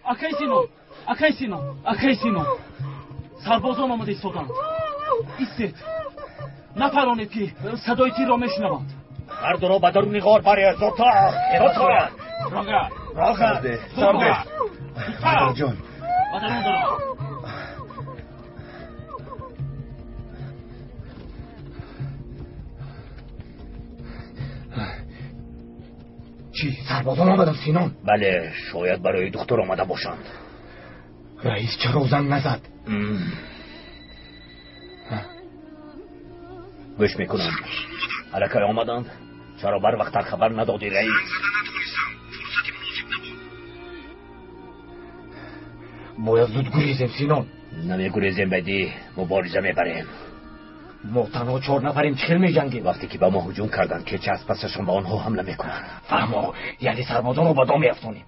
акай Синон сарбозон омада истоданд. истед нафаронед ки садои тирро мешунаванд. ҳардуро ба даруни ғор баред. зудтар. Рогар مادرجان ба дарун даро. چی؟ سربازان آمدن سینان؟ بله شاید برای دختر آمده باشند. رئیس چرا زنگ نزد؟ گوش میکنم. حرکای آمدند. چرا بر وقت خبر ندادی رئیس؟ باید زود گریزیم سینان. نمی گریزیم بدی مبارزه میبریم. ما تنها 4 نفریم چخیل میجنگیم. وقتی که به ما هجوم کردند که چه از پسشون به آنها حمله میکنن. فهمو یعنی سربازان رو با دام میافتونیم.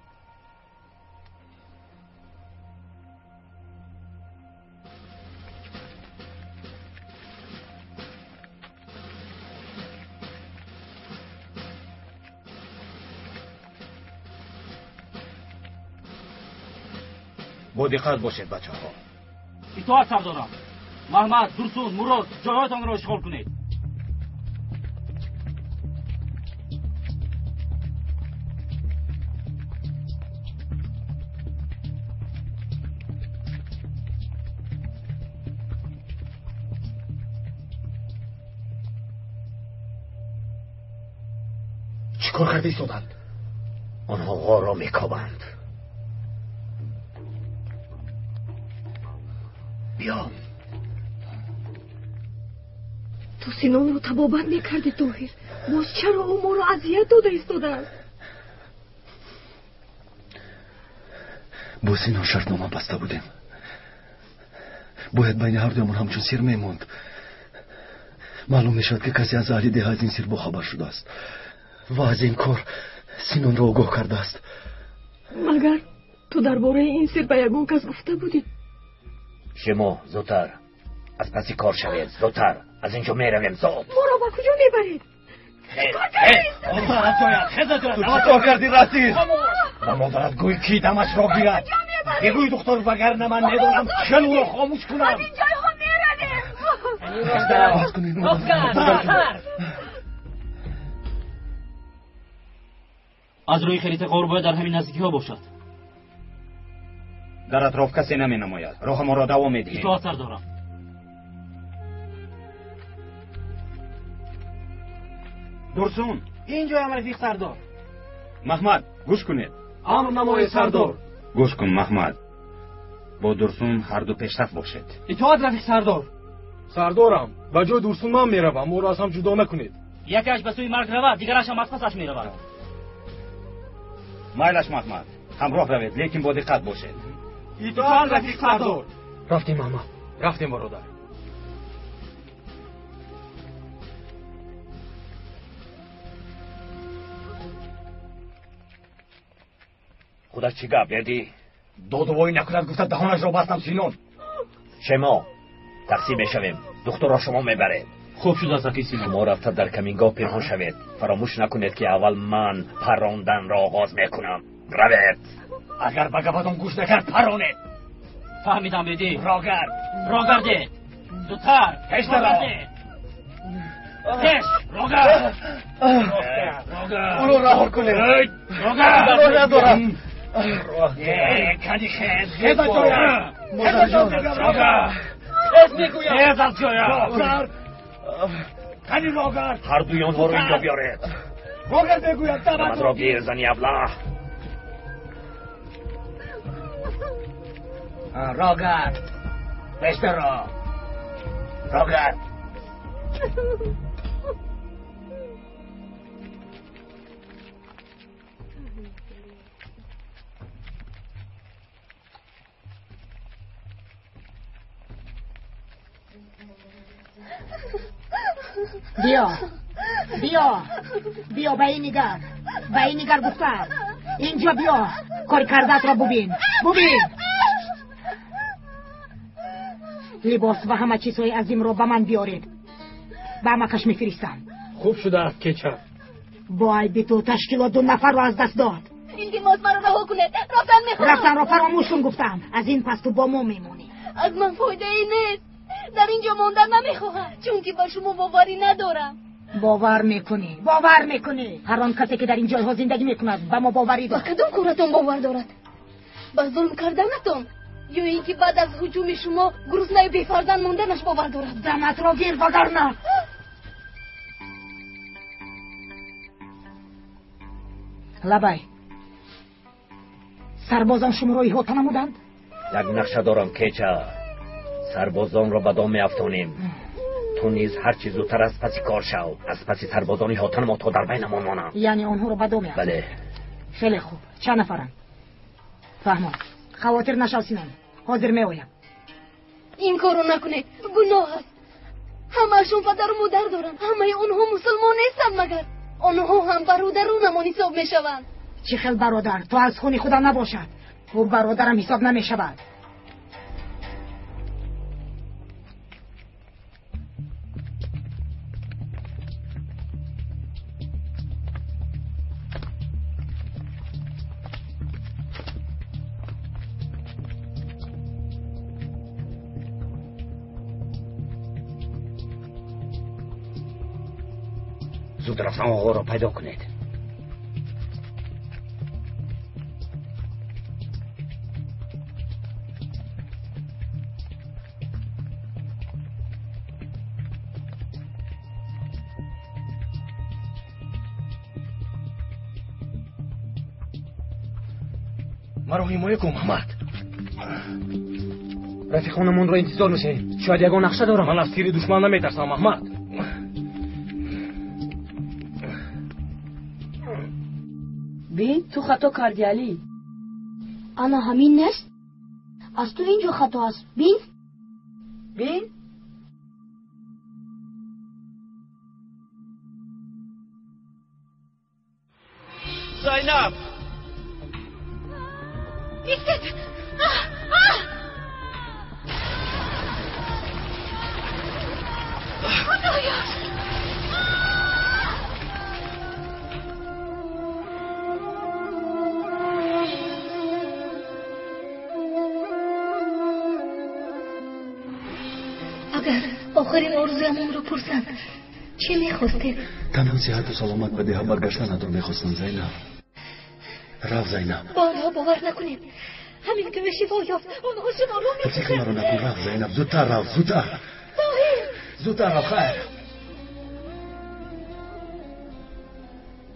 با دقت باشید بچه ها. اتاعت سردارم. محمد، درسون، مراد جایتان را اشغال کنید. چیکار کردی سودان؟ آنها غار را میکابند. بیا. تو سینان رو تبابت میکردی طاهر. باز چرا او ما رو اذیت داده ایستادن؟ با سینان شرطنامه بسته بودیم. باید بین هر دویمون همچون سیر میموند. معلوم میشد که کسی از اهل ده از این سیر با خبر شده است و از این کار سینان را آگاه کرده است. مگر تو درباره این سیر به یگان کس گفته بودی؟ شما زودتر از پسی کار شوید. زودتر از اینجا میرویم. زود. ما را با کجا میبرید؟ چیکار کردی رسید؟ و مادرت گوی کی دمش را گیرد. بگوی دختر وگرنه من ندانم چلو را خاموش کنم. از اینجا ها میردیم. از روی خریط غار باید در همین نزدیکی ها باشد. در اطراف کسی نمی نماید. راه ما را دوام میدهیم. اطاعت سردارم. درسون اینجا هم رفیق سردار. محمد گوش کنید. امر نمای سردار. گوش کن محمد. با درسون هر دو پیشرفت باشید. اطاعت رفیق سردار. سردارم به جای درسون من میروم. او را از هم جدا نکنید. یکیش به سوی مرگ رود دیگرش هم از پسش میرود. مایلش محمد همراه روید لیکن با دقت باشید. اطاعت رفیق سردار. رفتیم محمد. رفتیم برادر. خودت چی گپ کردی؟ داد و وای نکند گفتد دهانش را بستم سینان. شما تقسیم میشویم. دختر را شما میبرید. خوب شد از اکی سینان. شما رفته در کمینگاه پنهان شوید. فراموش نکنید که اول من پراندن را آغاز میکنم. روید. اگر به گفتم گوش نکرد پرانید. فهمیدم بیدی. راگرده. زودتر. پیش راگرده. پیش راگر. اونو رها کنید. راگر. کدی خیز مادر جان. راگر. خیز از جایا. کدی راگر. هر دوی آنها رو اینجا بیارید. راگر بگوید دمت را گیر زنی ابله. راگر بشتر را. راگر بیا به این نگر گفتم اینجا بیا کار کردت را ببین لباس و همه چیزهای عظیم را به من بیارید به مکش میفرستم. خوب شده است که چه باید تو تشکیلات 2 نفر را از دست داد. التماس مرا رها کنید. رفتن را فراموش کن گفتم. از این پس تو با ما میمونی. از من فایده ای نیست. در اینجا ماندن نمیخواهم چون که با شما باوری ندارم. باور میکنی. هر آن کسی که در این جایها زندگی میکند به ما باوری دارد. با کدام کارتون باور دارد؟ با ظلم کردنتون یا اینکه بعد از هجوم شما گرسنه بی‌فرزند ماندنش باور دارد؟ دمت را گیر وگرنه. لبای سربازان شما را ایحاطه نمودند؟ یک نقشه دارم کیچا. سربازان را به دام میافتانیم. تو نیز هر چیز زودتر از پسی کار شو. از پسی سربازان ایحاطه نما تا در بینمان مانم. یعنی آنها را به دام میافتیم؟ بله. خیلی خوب. چند نفرند؟ فهمم. خواطر نشو سینان. حاضر میآیم. این کارو نکنید. گناه است. همه‌شون پدر و مادر دارن. همه اونها مسلمان نیستن مگر آنها هم برادرانمان حساب میشوند. چه خیل برادر؟ تو از خون خودم نباشد. او برادرم حساب نمیشود. زود رفتن آقا را پیدا کنید. مرا حمایه کن محمد. رفیقانمون را انتظار میشیم. شاید یگان نقشه دارم. من از تیر دشمن نمیترسم محمد. بین تو خطا کردی علی. انا همین نیست؟ از تو اینجا خطا است. بین زینب ایستید. خدایا اگر آخرین آرزویم رو پرسند چی میخواستید؟ تنها صحت و سلامت به ده برگشتن رو میخواستم زینب. رفت زینب. با آنها باور نکنید. همین که به شفا یافت اونها شما رو میخواستند. تفریق مرا نکن. رفت زینب. زودتر رفت. زودتر رفت. خیر.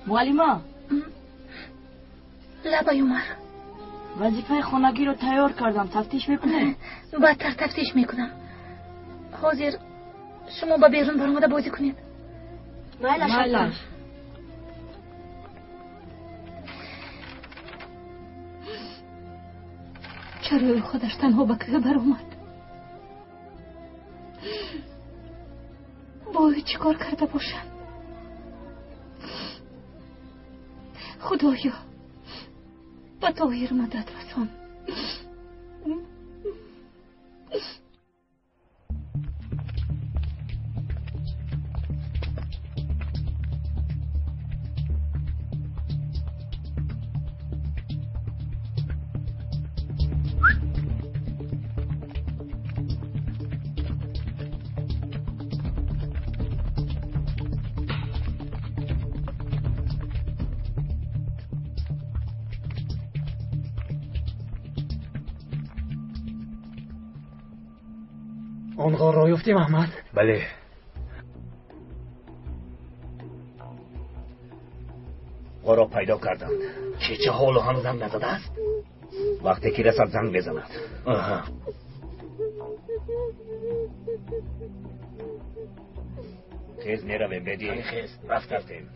معلمه لبای عمر وظیفه خانگی رو تیار کردم. تفتیش میکنه؟ بدتر تفتیش میکنم. حاضر شما با بیرون برآمده بازی کنید. بله. چرا خودش تنها به که برآمد؟ باید چی کار کرده باشم؟ خدایا به طاهر مدد رسان. آن غار را یافتیم احمد؟ بله. غار را پیدا کردند. چه حال هنوزم نزده است؟ وقتی که رسد زنگ بزند. خیز میرویم بدی. خیز رفتیم.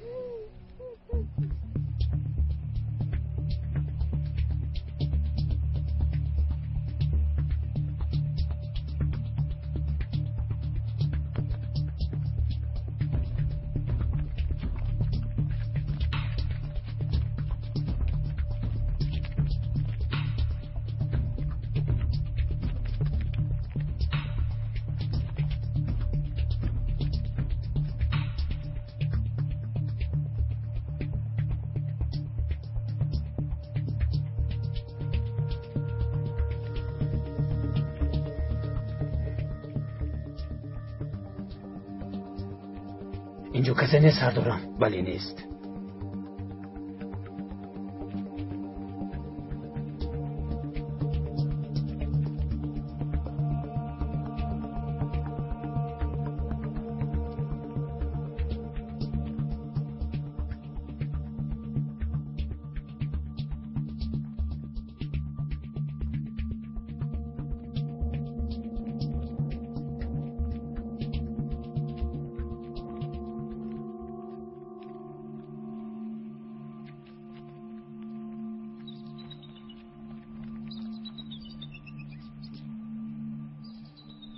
اینجا کسی نیست سردارم. بله نیست.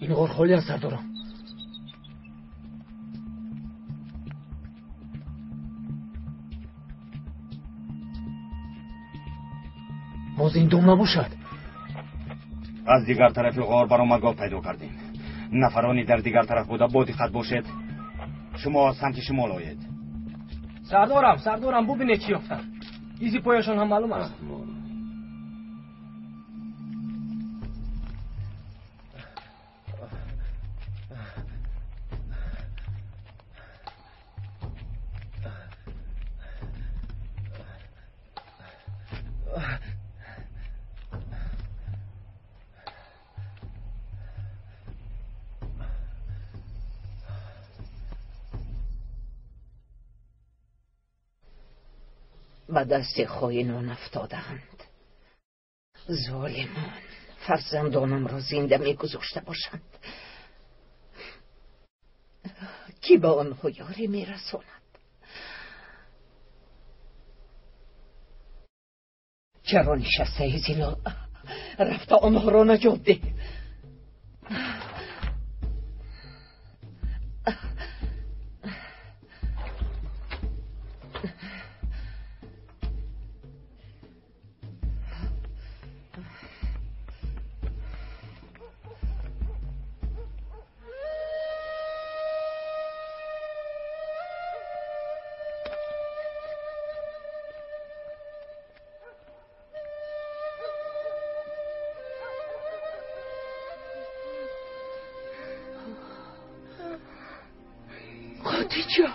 این غار خالی است سردارم. باز این دم نباشد. از دیگر طرف غار برآمد گاو پیدا کردیم. نفرانی در دیگر طرف بوده. با دقت باشید. شما سمت شمال آیید. سردارم ببینید چی یافتن. ایزی پایشان هم معلوم است. به دست خائنان افتادند. ظالمان فرزندانم را زنده می‌گذاشته باشند. کی به آنها یاری می‌رساند؟ چرا نشسته ای زینا؟ رفته آنها را نجات ده. خدیجه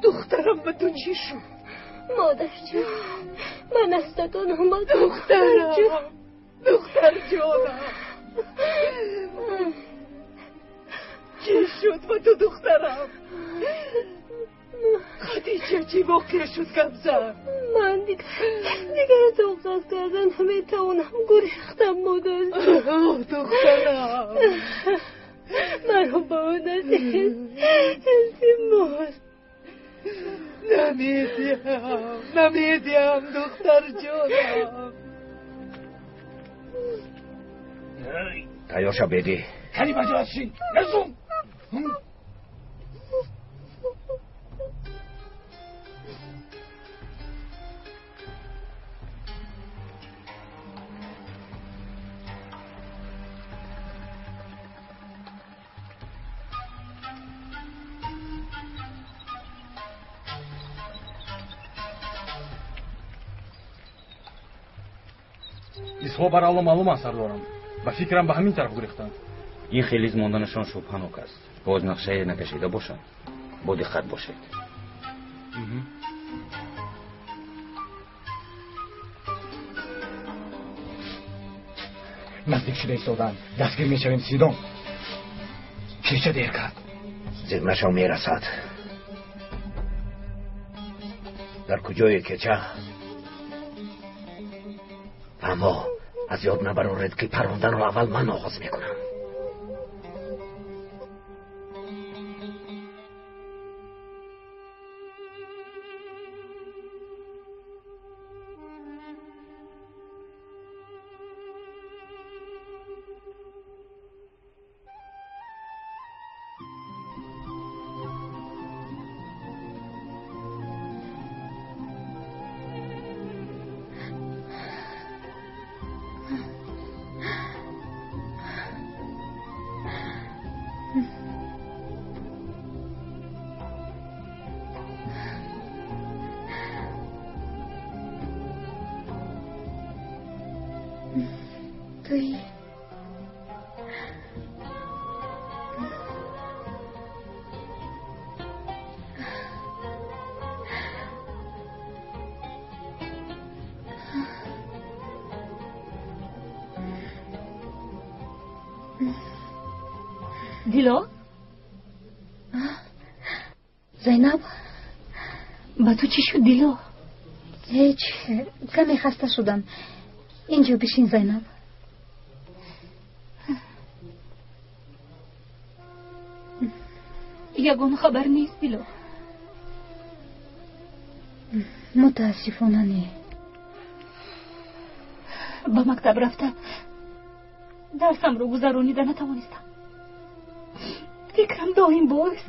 دخترم به تو چی شد؟ مادر جان من از تکان آمد. دختر جانم چی شد با تو دخترم؟ خدیجه چی واقع شد کمزن؟ من دیگر از اوقات کردن نمیتونم گریختم مادر جان. دخترم مرا با اون التماس نمیدیم دختر جانم. تیار شو بیدی. خیلی بجا شین نزون. изҳо бар алло маълум аст сардорам. ба фикрам ба ҳамин тараф гурехтанд. این خیلی از ماندنشان شبهناک است. باز نقشه نکشیده باشند. با دقت باشید. نزدیک شده ایستادند. دستگیر میشویم سیدون. چه دیر کرد؟ زیر نشو میرسد. در کجای کچه؟ اما از یاد نبرارید که پروندن رو اول من آغاز میکنم. توی دیلا؟ زینب با تو چی شد دیلا؟ هیچ، کمی خسته شدم. اینجا بشین زینب. یگان خبر نیست دیلا؟ متاسفانه نه. با مکتب رفته درسم رو گذرانیده نتوانستم. فکرم دائم باست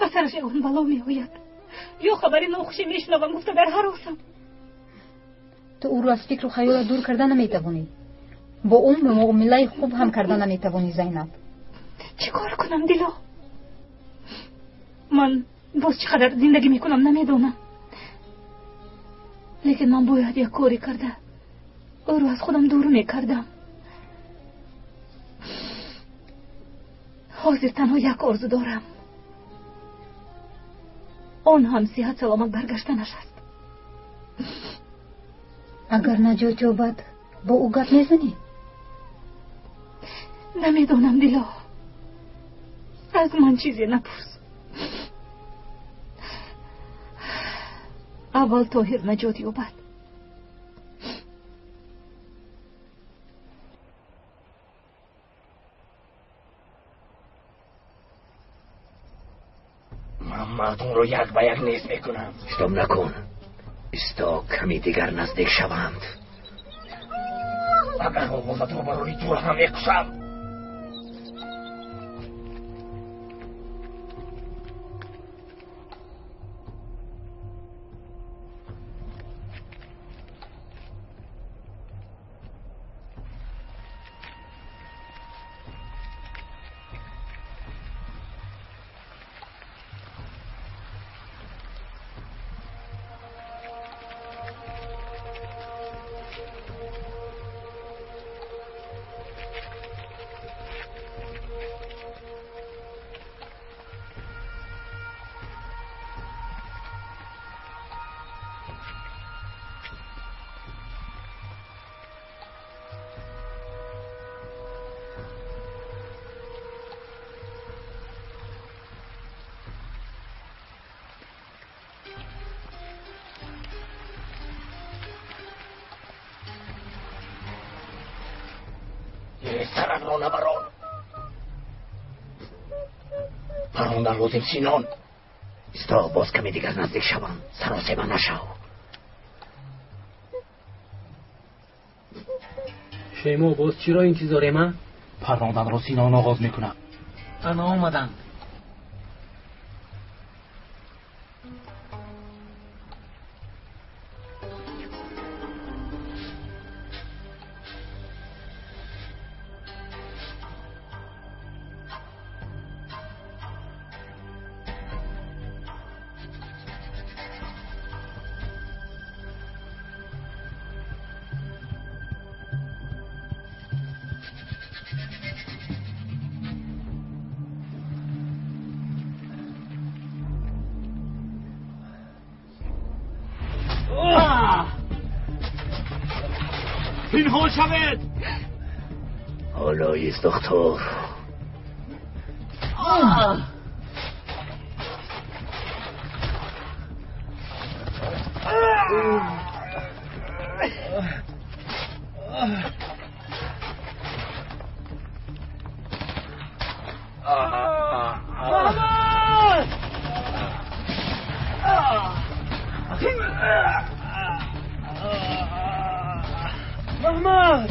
و سرش یگان بلا می آید یا خبری ناخوشی می شنوم. گفته در هراسم. تو او رو از فکر و خیال دور کرده نمیتوانی. با اون معامله خوب هم کرده نمیتوانی زینب. چی کار کنم دیلا؟ من باز چقدر زندگی میکنم نمیدونم. لیکن من باید یک کاری کرده او رو از خودم دور میکردم. حاضر تنها یک آرزو دارم، آن هم صحت سلامت برگشتنش است. اگر نجات یابد با او گپ میزنی؟ نمیدونم دیلا، از من چیزی نپرس. اول طاهر نجات یابد. من مردم رو یک به یک نیز میکنم. اشتم نکن. استا کمی دیگر نزدیک شوند. اگر آوازت رو برای طول هم میکشم. سرم رو نبران. پراندن لازم سینان. استا باز کمی دیگر نزدیک شوند. سراسیمه نشو. شیما باز چی را انتظار من؟ پراندن رو سینان آغاز میکنم. انا آمدن. پنهان شوید. حالا ایست دکتر. محمد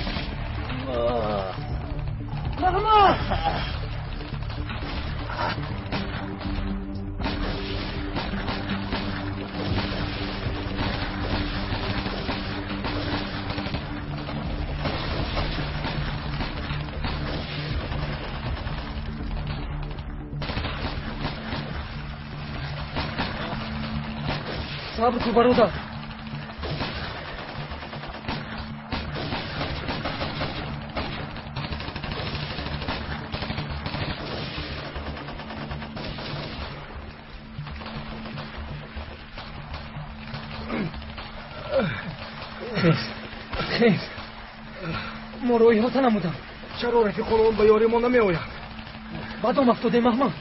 صبر کو برادر. خیز ما روی ها نمودم. چرا رفیقان به یاری ما نمی آید؟ بدم افتاده محمد.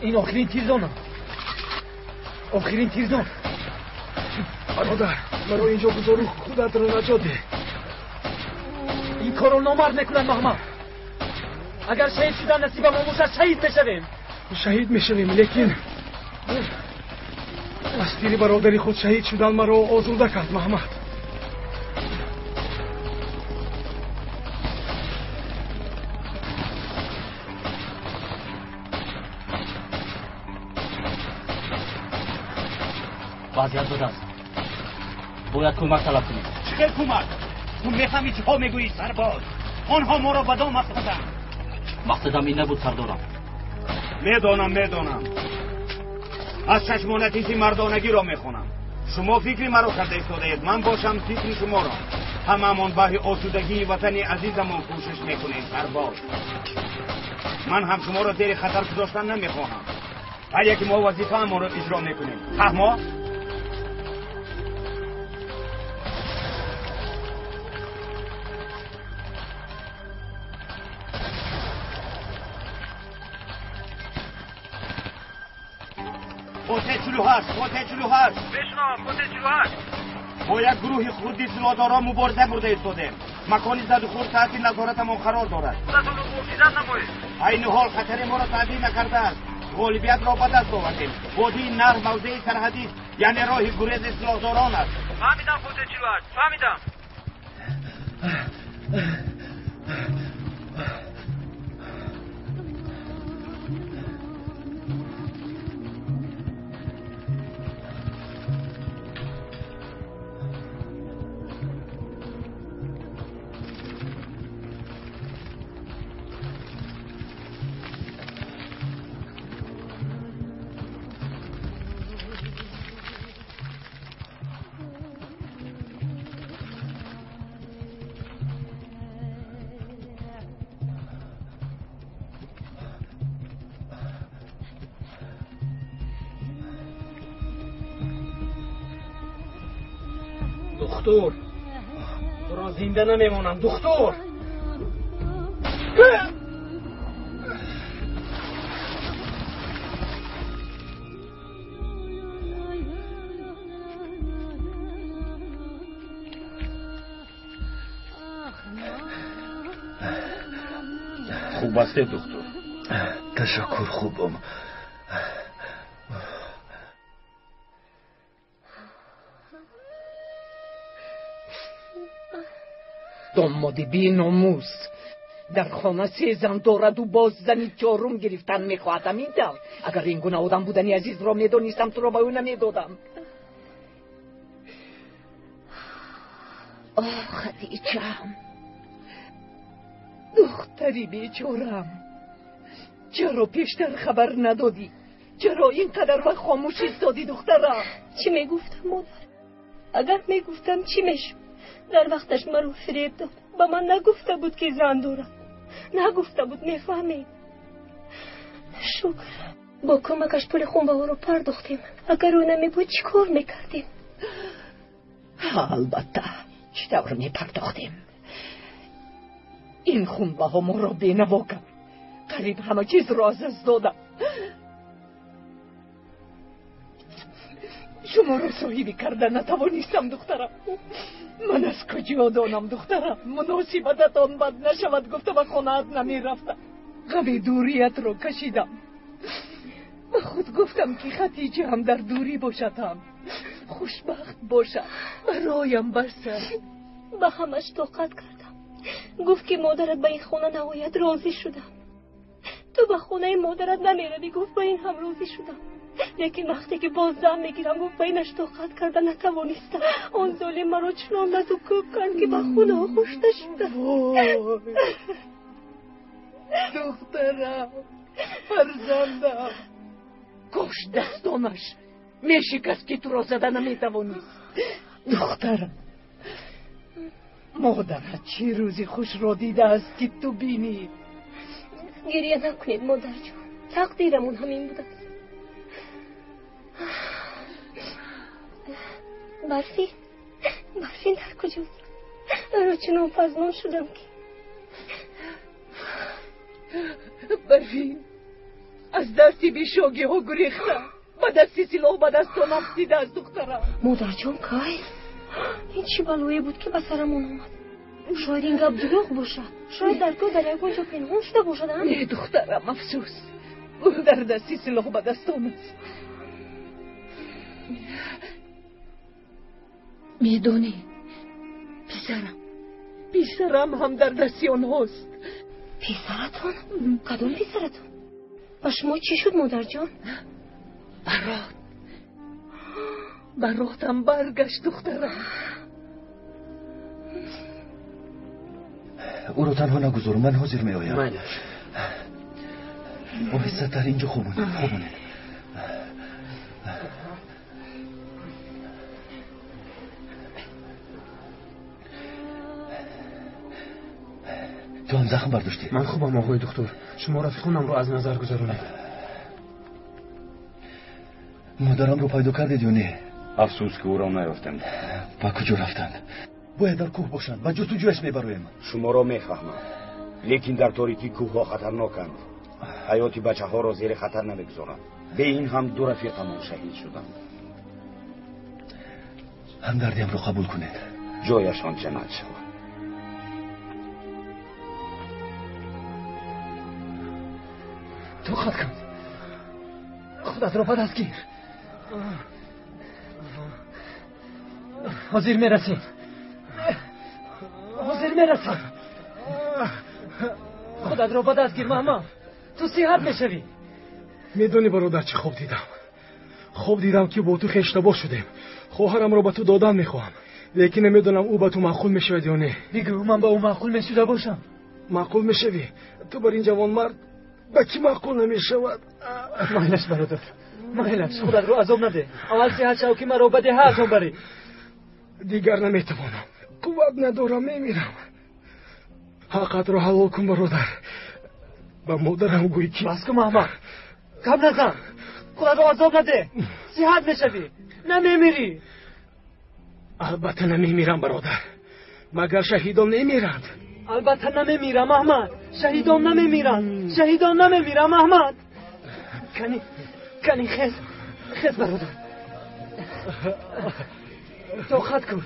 این آخرین تیرزانم. آخرین تیرزان. برادر مرا اینجا بذار خودت را نجات ده. این کارو نامرد نکنن محمد. اگر شهید شدن نصیب ما باشه شهید میشویم. شهید میشویم لیکن از تیر برادری خود شهید شدن مرا آزرده کرد محمد. وضعیت بد است. باید کمک طلب کنیم. چه کمک؟ تو میفهمی چه ها میگویی سرباز؟ آنها ما را به دام افتادند. مقصدم این نبود سردارم. میدانم. از چشمانتیزی مردانگی را میخونم. شما فکری مرا کرده ایستاده اید، من باشم فکر شما را. هممون به آسودگی وطن عزیزمون کوشش میکنیم سرباز. من هم شما را زیر خطر گذاشتن نمیخواهم. هر یکی ما وظیفه ما را اجرا میکنیم. فهمو؟ قطعه 48 بشنام قطعه 48 با یک گروه خودی سلاداران مبارزه برده ایستادیم. مکانی زد و خورد تحت نظارتمان قرار دارد. خودتون رو پرسیدن نمایید. عین حال خطر ما را تعدیل نکرده است. غالبیت را به دست آوردیم. وادی نر موضع سرحدی یعنی راه گریز سلاحداران است. فهمیدم قطعه 48 فهمیدم. دکتر تو را زنده نمیمانم دکتر. خوب بسته دکتر. تشکر خوبم. داماد بی ناموس در خانه 3 زن دارد و باز زنی 4م گرفتن میخواهد. میدم اگر این گونه آدم بودنی عزیز را میدانستم تو را به او نمیدادم. خدیجه‌ام دختری بیچاره‌ام، چرا پیشتر خبر ندادی؟ چرا اینقدر و خاموش ایستادی دخترم؟ چی میگفتم مادر؟ اگر میگفتم چی میشد؟ در وقتش مرا فریب داد. با من نگفته بود که زن دارم، نگفته بود. میفهمید؟ شکر با کمکش پول خونبه ها رو پرداختیم. اگر او نمی بود چی کار میکردیم؟ البته چطور میپرداختیم. این خونبه ها ما را بینوا کرد. قریب همه چیز را از دست دادم. شما را صاحبی کرده نتوانستم دخترم. من از کجا دانم دخترم مناسبتتان بد نشود گفته و خانه‌ات نمی رفتم. غم دوریت را کشیدم. به خود گفتم که خدیجه هم در دوری باشد، هم خوشبخت باشد، برایم برسد. به همش طاقت کردم. گفت که مادرت به این خانه نهایت راضی شدم. تو به خانه مادرت نمیروی. گفت به این هم راضی شدم. لیکن وقتی که باز دم میگیرم گفت به اینش طاقت کرده نتوانستم. آن ظالم مرا چنان لط و کوب کرد که به خونه ها خشته شدم. دخترم، فرزندم، کاش دستانش میشکست که تو را زده نمیتوانست. دخترم، مادرت چه روزی خوش را دیده است که تو بینی. گریه نکنید مادر جان، تقدیرمون همین بوده. برفین در کجاست؟ رو چنان پزمان شدم که برفین از دستی بیشوگی ها گریختم با دستی سلاح با دستان افتیده از دخترم. مادر جان کای این چی بلویی بود که به سرمون آمد؟ شاید این گپ دروغ باشد، شاید درگاه در یک اونجا پنهان شده باشد. نه دخترم افسوس، او در دستی سلاح با دستان است. میدونی پسرم هم در دستی آنهاست. پسرتون؟ کدوم پسرتون؟ و شما چی شد مادر جان؟ براتم برگشت دخترم. او رو تنها نگذار، من حاضر می آیم. آهسته تر اینجا خوبونه. تو هم زخم برداشتی؟ من خوبم آقای دکتر، شما رفیقونم رو از نظر گذارونید. مادرم رو پیدا کردید یا نه؟ افسوس که او را نیافتم. با کجا رفتند؟ باید در کوه باشند و جستجویش میبرویم. شما را میفهمم، لیکن در تاریکی کوه ها خطرناکند. حیات بچه ها را زیر خطر نمیگذارند. به این هم دو رفیقمان شهید شدند. همدردیم رو قبول کنید. جایشان جنت شود. تو خود کن، خودت رو پس گیر. حاضر میرسیم. خودت رو پس گیر ماما، تو صحت میشوی. میدونی برادر چه خوب دیدم که با تو اشتباه شدیم. خواهرم رو به تو دادن میخواهم، لیکن نمیدونم او به تو معقول میشود یا نه. بگو من به او معقول میشوده باشم. معقول میشوی؟ تو بر این جوان مرد به کی معقول نمیشود؟ مایلش برادر، مایلش. خودت رو عذاب نده. اول صحت شو که مرا بده هاتون بری. دیگر نمیتوانم، قوت ندارم، میمیرم. حقت رو حلال کن برادر. به مادرم گوی که بس کن محمد، کم نزن. خودت رو عذاب نده، صحت میشوی، نمیمیری. البته نمیمیرم برادر، مگر شهیدان نمیرند؟ البته نمیمیرم احمد، شهیدان نمیمیرم احمد. کنی خیز برادر، تو خط کن.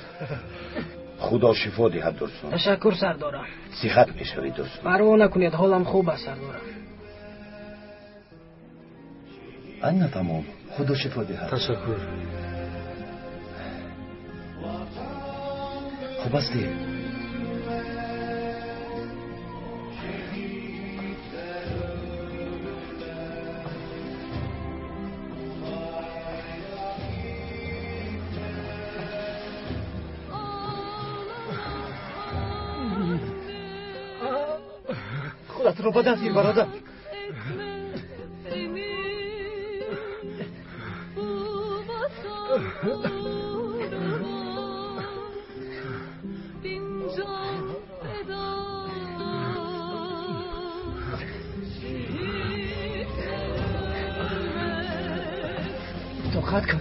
خدا شفا دهد درستان. تشکر سردارم. صحت میشوی درستان. پروا نکنید، حالم خوب است سردارم. نه تمام، خدا شفا دهد. تشکر. خوب استی؟ خودت رو بدن گیر برادر. توقعت کن.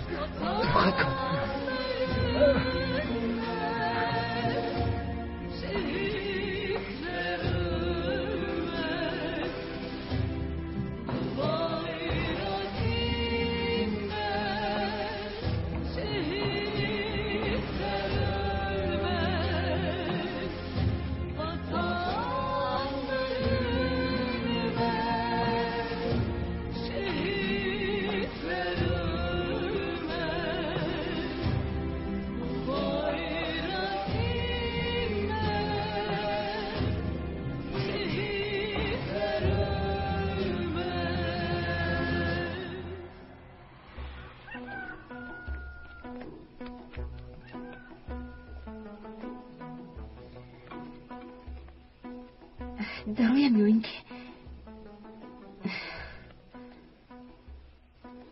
درایم یا اینکه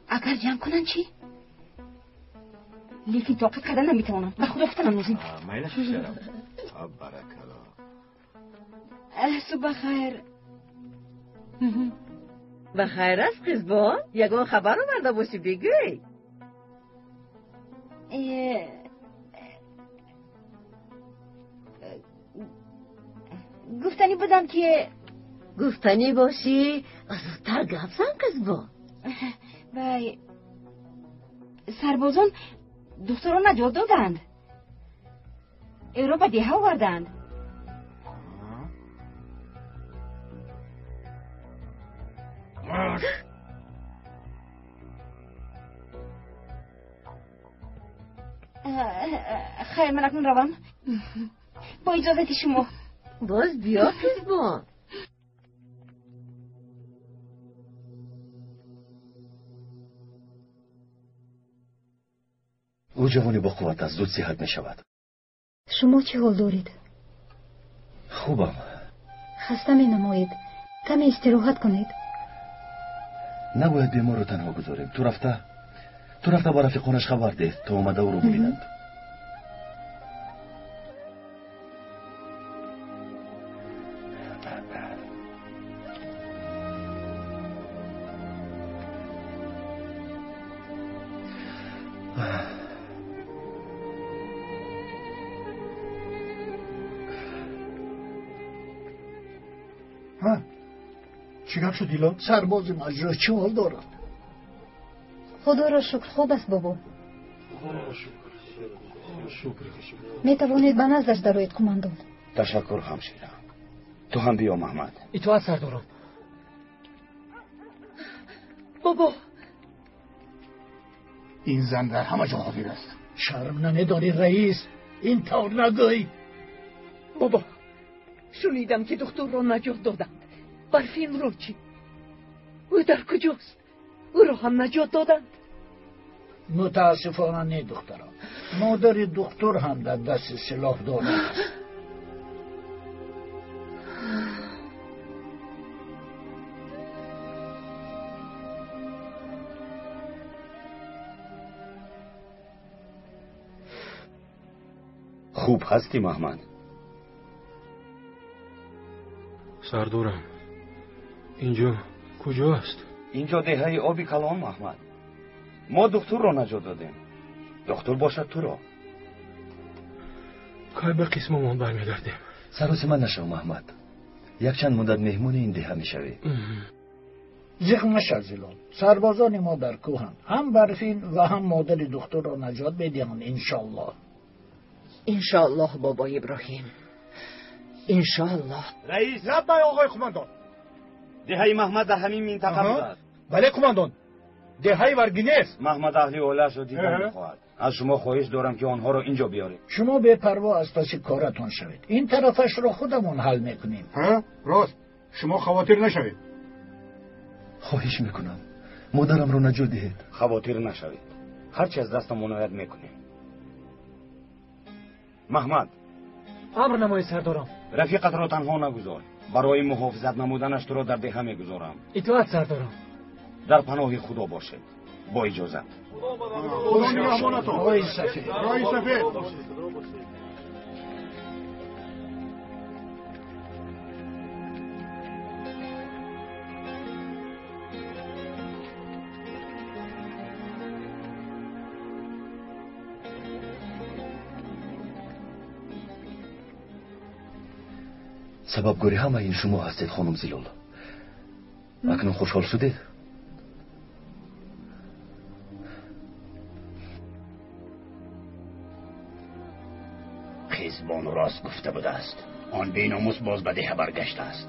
اگر جمع کنن چی؟ لیکن طاقت کردن نمیتوانم. به خدا فتنم نوزیم. مایلش میشرم. برکلا. صبح خیر. بخیر است قزبان؟ یگان خبر آورده باشی بگوی. گفتنی بودم که گفتنی باشی زودتر گپ زن کس با وای سربازان دختر رو نجات دادند او رو به دیه آوردند خیر من اکنون روم با اجازت شما باز بیا پیش با او جوانی با قوت از زود صحت می شود. شما چه حال دارید؟ خوبم. خسته می نمایید. کمی استراحت کنید. نباید بیمار رو تنها گذاریم. تو رفته با رفیقانش خبر ده تا اومده او رو ببینند. چیکار شد دیلا؟ سرباز مجرا چه حال دارد؟ خدا را شکر خوب است بابا. می توانید به نظرش دروید قماندان. تشکر همشیره. تو هم بیا محمد. اطاعت سردارم. بابا این زن در همه جا حاضر است. شرم نمیداری رئیس؟ این طور نگوی. بابا شنیدم که دکتر را نجات دادند. برفین رو چی؟ او در کجاست؟ او را هم نجات دادند؟ متاسفانه نه دخترم. مادر دکتر هم در دست سلاح دارد است. خوب هستی محمد؟ سردارم اینجا کجاست؟ اینجا دهه آبی کلان محمد. ما دکتر را نجات دادیم. دکتر باشد تو را. که به قسممون برمیگردیم. سروس من نشو محمد. یک چند مدت مهمون این ده میشوی. زخم نشد زلال. سربازان ما در کوهن. هم برفین و هم مادر دکتر را نجات بدهند انشالله. انشالله بابا ابراهیم. انشالله. رئیس لبای آقای قماندان. دهه محمد در همین منطقه بودند. بله قماندان. دهه ورگینه. محمد اهلی اولش را دیدن میخواهد. از شما خواهش دارم که آنها را اینجا بیارید. شما به پروا از پس کارتون شوید. این طرفش را خودمون حل میکنیم. راست. شما خواطر نشوید. خواهش میکنم مادرم رو نجات دهید. خواطر نشوید. هرچی از دستمون آید میکنیم. محمد امر نمای سردارم. رفیقت را تنها نگذار. برای محافظت نمودنش تو را در دهه میگذارم. اطاعت سردارم. در پناه خدا باشد. با اجازت. خدا نگهبانتون. آقای سفید. آقای سفید. سببگوری همه این شما هستید خانم زلال. اکنون خوشحال شدید؟ خیزبان راست گفته بوده است. آن بیناموس باز به ده برگشته است.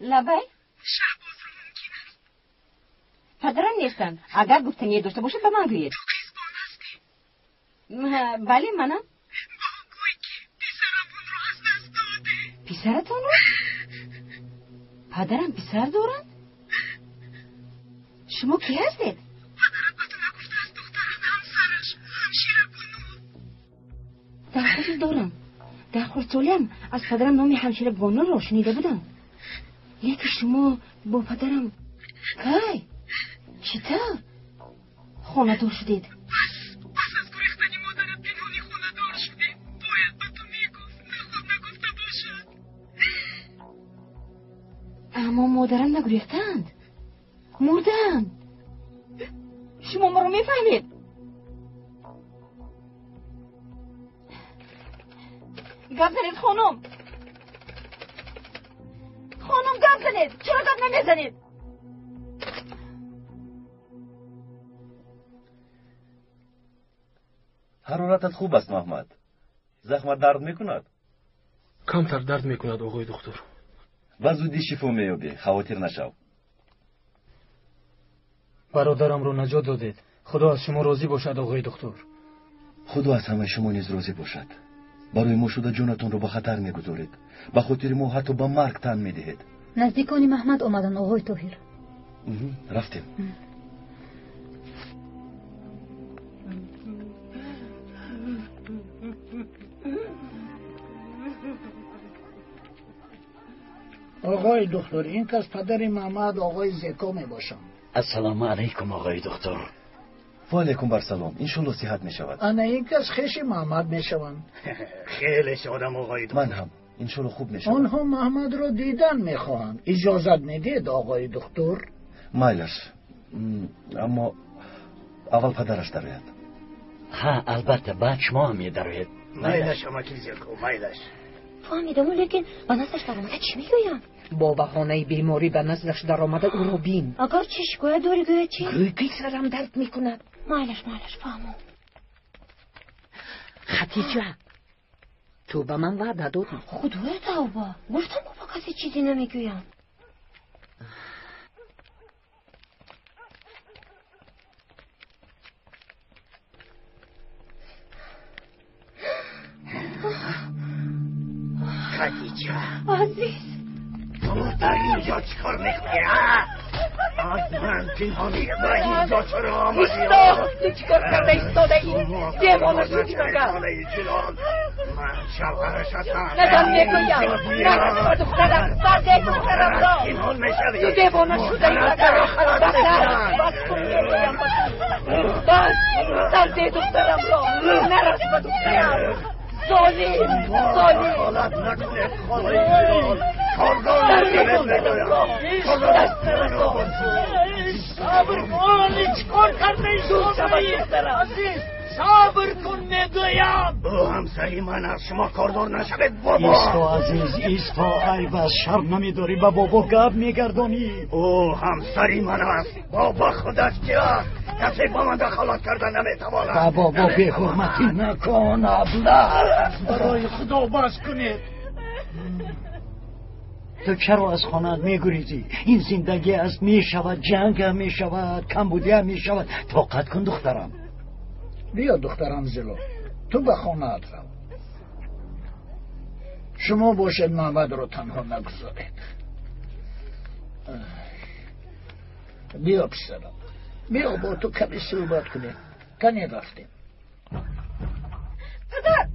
لبای شهباز رو ممکن است. پدرم نیستن. اگر گفتنی داشته باشه به من گوید. تو خیزبان هستی؟ بله منم. گوی که پسرمون رو از دست داده. پسرتون رو؟ پدرم پسر دارن؟ شما کی هستید؟ پدرت به تو نگفته است دخترم همسرش همشیره بانو. در خود دارم. در خورسولیم از پدرم نام همشیره بانو رو شنیده بودم. لیکن شما با پدرم کی؟ چطور؟ خانه دار شدید؟ پس از گریختند مردند. شما ما رو میفهمید؟ گپ زنید خانم گپ زنید. چرا گپ نمیزنید؟ حرارتت خوب است محمد. زخمت درد میکند؟ کمتر درد میکند آقای دکتر. و زودی شفا مییابی، خواطر نشو. برادرم رو نجات دادید. خدا از شما راضی باشد آقای دکتر. خدا از همه شما نیز راضی باشد. برای ما شده جونتون رو به خطر میگذارید. به خاطر ما حتی به مرگ تن میدهید. نزدیکان محمد آمدن آقای طاهر. رفتیم. آقای دکتر، این کس پدر محمد آقای زکا می باشم. السلام علیکم آقای دکتر. و علیکم بر سلام. انشالله صحت می شود. انا این کس خیش محمد می شوند. خیلی شادم آقای دکتر. من هم انشالله خوب می شود. آنها محمد را دیدن می خواهند. اجازت میدید آقای دکتر؟ مایلش. اما اول پدرش درآید. ها البته بعد شما هم درآید. مایلش اما کی زکو مایلش. فهمیدم لیکن به نزدش در آمده چی میگویم؟ با بهانه بیماری به نزدش در آمده او رو بین. اگر چیش گوید داری گوید چی؟ گویی سرم درد میکند. مایلش فهمم. خدیجه تو به من وعده دادی. خدای توبه گفتم با کسی چیزی نمیگویم. خدیجه عزیز تو در اینجا چیکار میکنی؟ از من پنهانی با اینجا چرا آمدی؟ تو چیکار کرده ایستاده ای؟ دیوانه شدی مگر؟ من شوهرش هستم. ندم میگویم نرس با دخترم برده دخترم را. تو دیوانه شده ای مگر؟ بس کن میگویم بس برده دخترم را. نرس با دخترم. ظالم حالت نکنه خواهی صبر کن چکار کرده عزیز صبر کن میگویم. او همسری من از شما کاردار نشود بابا. ایستا عزیز ایستا. ای بس شرم نمیداری با بابا گپ میگردانی. او همسری من است. بابا خودش که است. کسی با من دخالت کرده نمیتواند. با بابا بی حرمتی نکن ابله. برای خدا بس کنید. تو چرا از خانه میگریزی؟ این زندگی است. میشود جنگ هم میشود کمبودی هم میشود. طاقت کن دخترم. بیا دخترم زلو تو به خانه رو. شما باشد محمد رو تنها نگذارید. بیا پسرم بیا با تو کمی صحبت کنیم. کنی رفتیم. پدر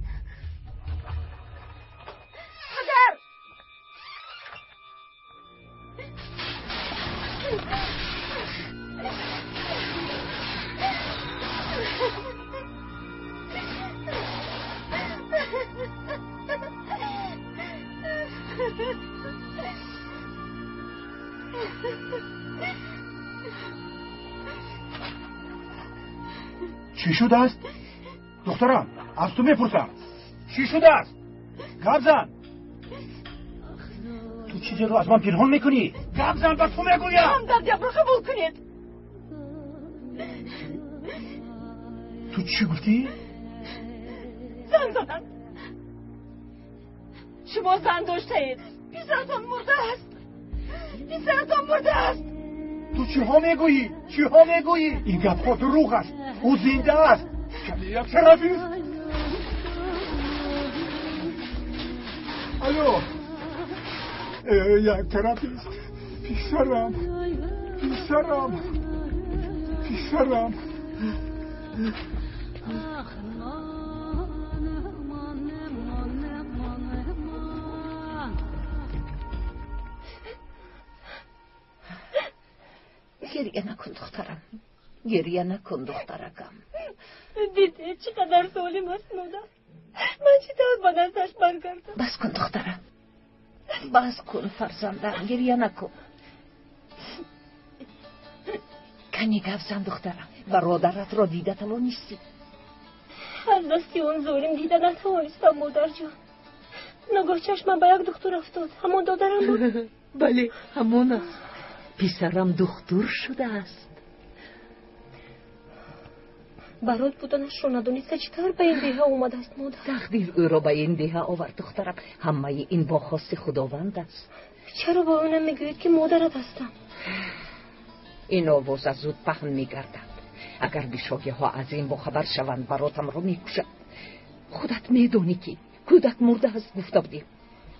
چی شده است؟ دخترم از تو میپرسم چی شده است؟ گپ زن. تو چیزی رو از من پنهان میکنی؟ گپ زن به تو میگویم. همدردیم رو قبول کنید. تو چی گفتی؟ زن زدن. شما زن داشته اید. پسرتان مرده است. تو چی ها میگویی؟ این گپ ها دروغ است. او زنده است. کلی یک تراپیست. الو یک تراپیست. پسرم گریه نکن دخترکم. دیدی چقدر ظالم است مادر. من چطور با دستش برگردم؟ بس کن دخترم. بس کن فرزندم. گریه نکن. کنی گفزن دخترم، برادرت را دیده توانستی؟ از دستی اون ظالم دیده نتوانستم مادر جان. نگاه چشمم به یک دکتر افتاد، همون دادرم بود. بله همون است. پسرم دکتر شده است. برات بودنش رو ندونست که چطور به این دیه اومده است مادر؟ تقدیر او را به این دیه آورد دخترم. همه این با خواست خداوند است. چرا با اونم میگوید که مادرت هستم؟ این آواز از زود پهن میگردد. اگر بیشاگه ها از این با خبر شوند براتم رو میکشد. خودت میدونی که کودک مرده است گفته بودیم.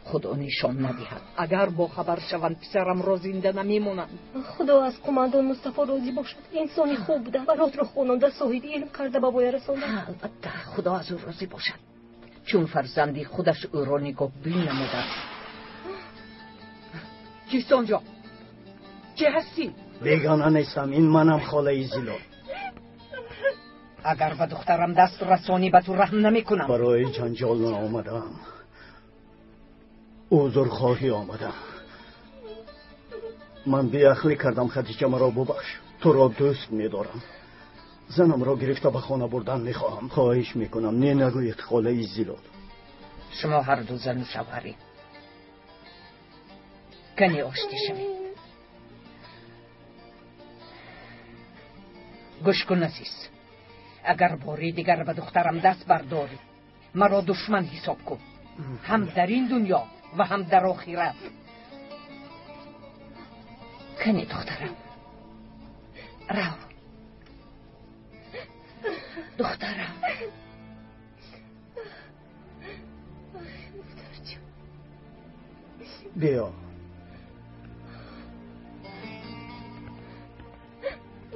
خدا نشان ندهد اگر با خبر شوند پسرم را زنده نمیمونند. خدا از قماندان مصطفی راضی باشد. انسانی خوب بوده، برات رو خواننده صاحب علم کرده به بای رسانده. البته خدا از او راضی باشد، چون فرزندی خودش او را نگاه بین نموده است. کیست آنجا؟ چه هستی؟ بیگانه نیستم، این منم خاله زیلال. اگر به دخترم دست رسانی به تو رحم نمی کنم. برای جنجال آمدم، عذر خواهی آمدم. من بی عقلی کردم، خدیجه مرا ببخش. تو را دوست می دارم. زنم را گرفته به خانه بردن می خواهم. خواهش می کنم نه نگوید خاله زیلال. شما هر دو زن و شوهری کنی آشتی شوید. گوش کن عزیز، اگر باری دیگر به دخترم دست برداری مرا دشمن حساب کن، هم در این دنیا و هم در آخرت. کنی دخترم رو دخترم. بیا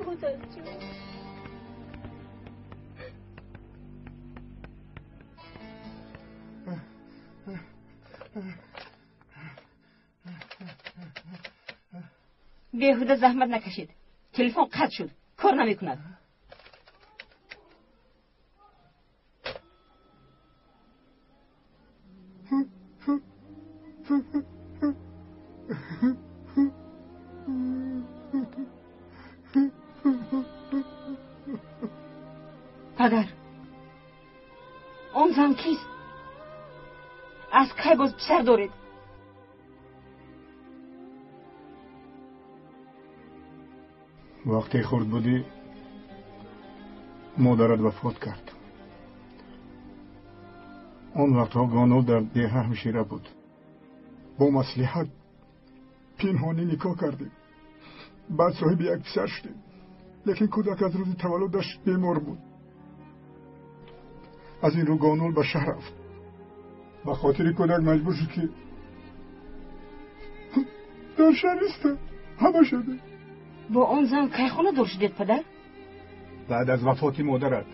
مادر جان. بیهوده زحمت نکشید، تلفن قطع شد، کار نمی کند. پدر، اون زن کیست؟ از کی باز پسر دارید؟ وقتی خورد بودی مادرت وفات کرد. اون وقتها گانو در دیه همشیره بود. با مصلحت پنهانی نکاح کردیم. بعد صاحب یک پسر شدیم. لیکن کودک از روز تولدش بیمار بود. از این رو گانول به شهر رفت. به خاطر کودک مجبور شد که در شهر است. همه شده. با اون زن کی خونه دور شدید پدر؟ بعد از وفات مادرت.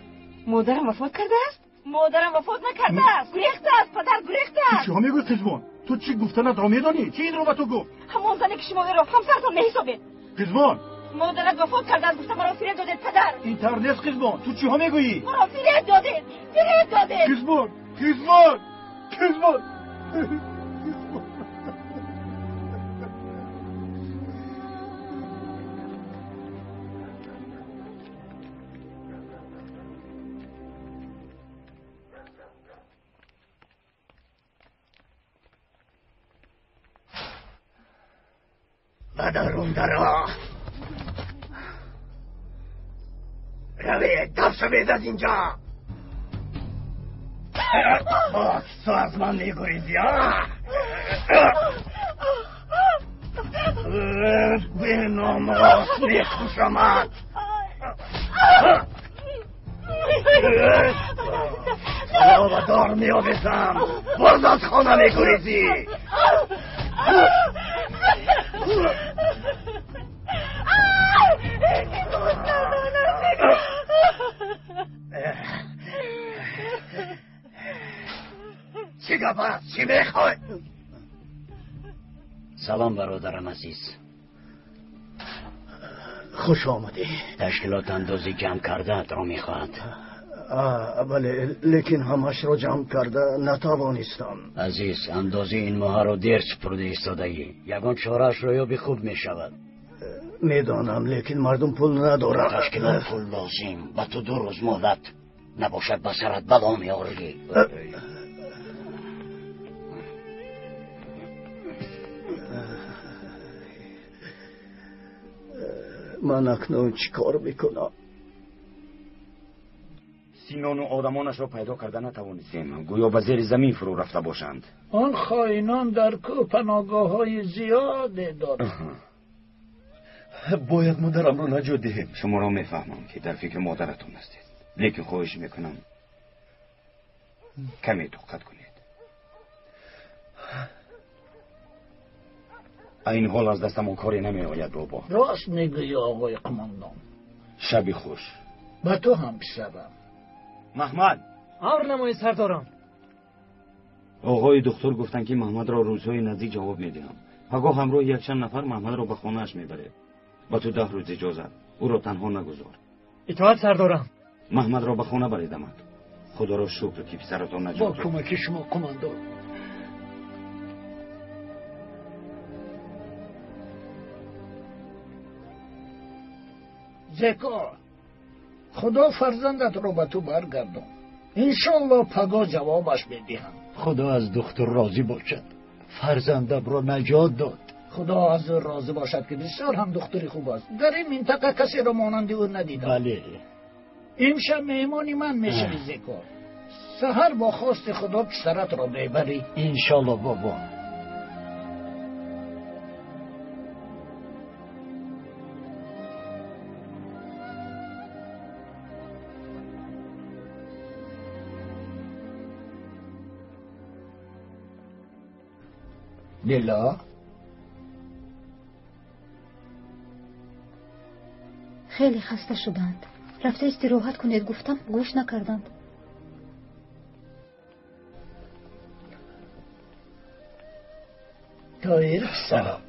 مادرم وفات کرده است؟ مادرم وفات نکرده است، گریخته است پدر، گریخته است. تو چی میگوی قزبان؟ تو چی گفتنت را میدانی؟ چی این رو به تو گفت؟ همون زنی که شما رو همسرتان میحسابید. قزبان مادرت وفات کرده است، گفته مرا فریب دادید پدر. این طور نیست قزبان، تو چی ها میگویی؟ مرا فریب دادید، فریب دادید. قزبان قزبان قزبان بدرون درا روید، دف شوید از اینجا. باز تو از من میگویدی به ناماس میکشمت. را دار میآویزم، باز از خانه میگریزی. چی گپ است؟ چی میخوای؟ سلام برادرم عزیز. خوش آمدی. تشکیلات اندازی جمع کرده را میخواهد. بله، لیکن همش را جمع کرده نتوانستم. عزیز، اندازی این ماه را دیر سپرده ایستادگی. یگان چارهش را یابی خوب میشود. میدانم لیکن مردم پول ندارن. تشکیل پول لازم. با تو 2 روز مهلت نباشد به سرت بلا میآوری. من اکنون چی کار بکنم؟ سینان و آدمانش را پیدا کرده نتوانستیم. گویا به زیر زمین فرو رفته باشند. آن خائنان در کوه پناهگاه‌های زیادی دارند. باید مادرم رو نجات دهیم. شما را میفهمم که در فکر مادرتون هستید، لیکن خواهش میکنم کمی دقت کنید. این حال از دستمون کاری نمی آید بابا. راست میگویی آقای قماندان. شبی خوش. به تو هم پسرم. محمد. امر نمایی سردارم. آقای دکتر گفتن که محمد را روزهای نزدیک جواب میدهم. پگاه همراه یک چند نفر محمد را به خانه‌اش میبره. با تو 10 روز اجازه. او را تنها نگذار. اطاعت سردارم. محمد را به خانه بریدم. خدا را شکر که پسرتان نجات با کمک شما قماندان. زکا، خدا فرزندت رو به تو برگردون. انشالله پگاه جوابش بدهم. خدا از دختر راضی باشد. فرزندم را نجات داد. خدا از او راضی باشد که بسیار هم دختری خوب است. در این منطقه کسی را مانند او ندیدم. بله. امشب مهمانی من میشوی زکا. سحر با خواست خدا پسرت را ببری. انشالله بابا. لیلا، خیلی خسته شدند. رفته استراحت کنید گفتم گوش نکردند. طاهر سلام.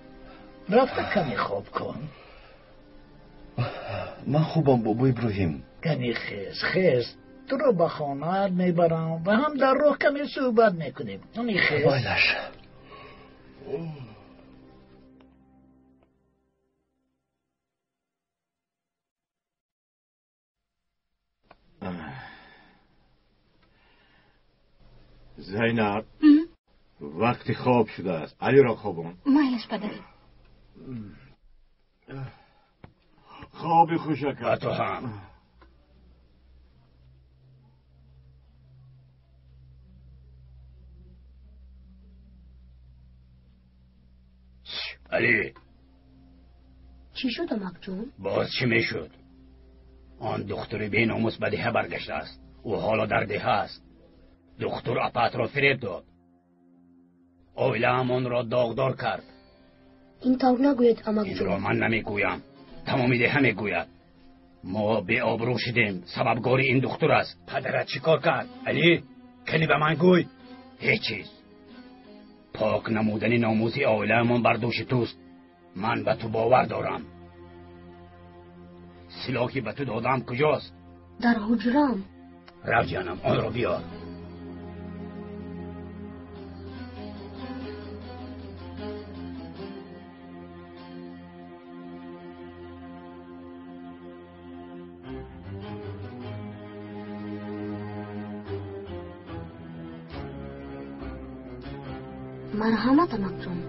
رفته کمی خواب کن. من خوبم بابا ابراهیم. کمی خیز تو رو به خانه میبرم و هم در راه کمی صحبت میکنیم. کمی خیز. بایلش. زینب وقتی خواب شده است. علی را خوابان. مایلش پدر. خواب خوشک. تو هم. علی، چی شد امک جون؟ باز چی میشد؟ آن دختر بی ناموس به دهه برگشته است. او حالا در دهه است. دختر اپت را فریب داد. اویله همان را داغدار کرد. این طور نگوید امک این جون. را من نمیگویم، تمامی دهه میگوید. ما بی آبرو شدیم. سببگاری این دختر است. پدرت چی کار کرد؟ علی، کنی به من گوی. هیچ چیز. پاک نمودن ناموسی اویله من بر دوش توست. من به تو باور دارم. سلاحی به تو دادم کجاست؟ در حجرم. رفت جانم، آن را بیار. مرحمت امک جون.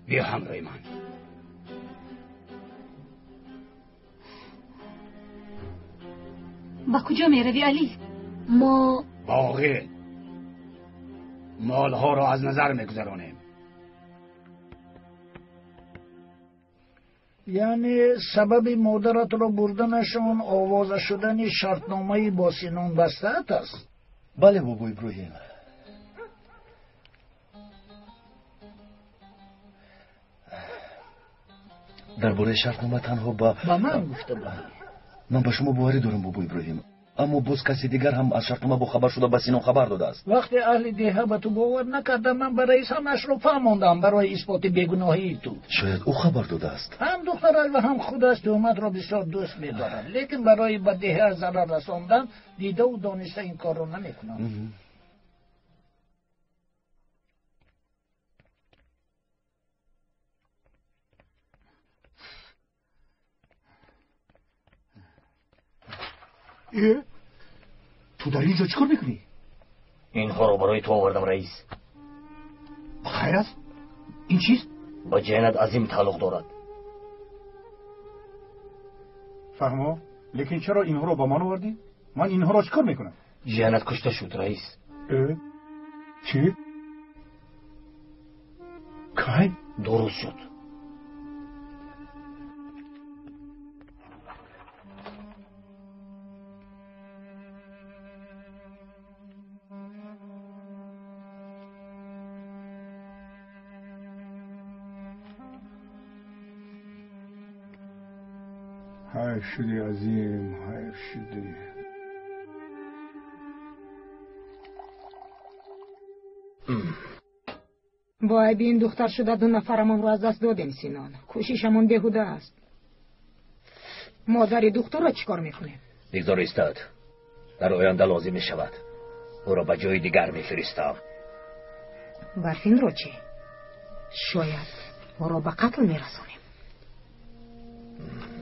بیا همراه من. با کجا می روی علی؟ ما باقی مالها را از نظر میگذرانیم. یعنی سبب مادرت را بردنشون آوازه شدن شرطنامه با سینان بستت است؟ بله بابا ابراهیم. درباره شرطنامه تنها با من گفتم. من به شما باوری دارم بابا ابراهیم، اما باز کسی دیگر هم از شرطنامه با خبر شده به سینان خبر داده است. وقتی اهل دیه به تو باور نکردم، من برای همش رو فهماندم برای اثبات بیگناهی تو. شاید او خبر داده است. هم دخترال و هم خودش تهمت را بسیار دوست می‌دارند، لیکن برای به دیه ضرر رساندن دیده و دانسته این کار را نمی‌کنند. تو در اینجا چیکار میکنی؟ اینها رو برای تو آوردم رئیس. خیر است؟ این چیست؟ با جنت عظیم تعلق دارد. فرما، لیکن چرا اینها رو با من آوردی؟ من اینها رو چیکار میکنم؟ جنت کشته شد رئیس. چی؟ کی؟ درست شد. حیف شدی عظیم، حیف شدی. با عیب این دختر شده 2 نفرمون رو از دست دادیم سینان. کوششمون بیهوده است. مادر دختر را چیکار میکنیم؟ بگذار ایستاد. در آینده لازم می شود او را به جای دیگر میفرستم. برفین رو چی؟ شاید او را به قتل میرسانیم.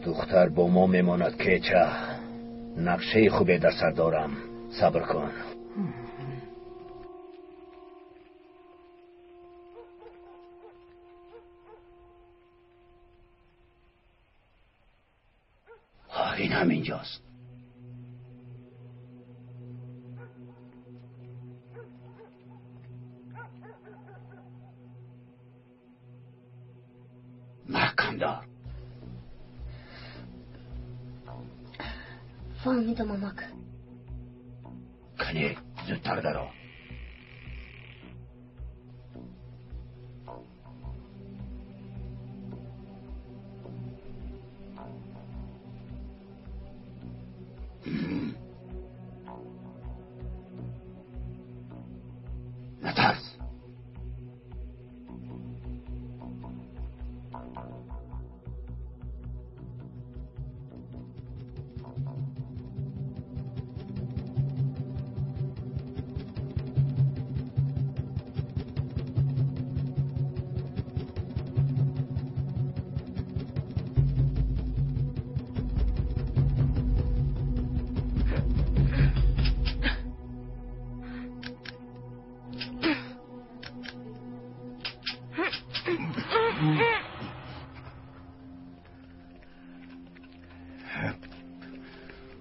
دختر با ما میماند که چه نقشه خوبی در سر دارم. صبر کن. این همینجاست. محکم دار. فهمیدم مامک. کنی زودتر درو. نترس.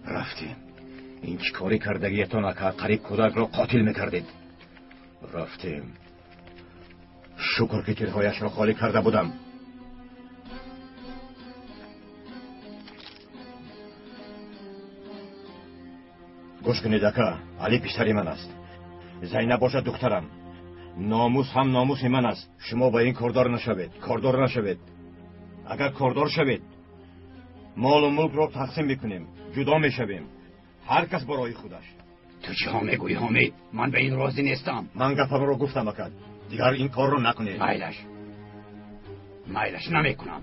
رفتیم. این چی کاری کردگیتون که قریب کودک را قاتل میکردید؟ رفتیم. شکر که دلهایش را خالی کرده بودم. گوش کنید اکا، علی پسری من است. زینب باشد دخترم. ناموس هم ناموس من است. شما با این کاردار نشوید. کاردار نشوید. اگر کاردار شوید مال و ملک را تقسیم میکنیم. جدا میشویم. هر کس برای خودش. تو چه ها میگویی حامد؟ من به این راضی نیستم. من گفتم رو گفتم اکد. دیگر این کار رو نکنید. میلش نمیکنم.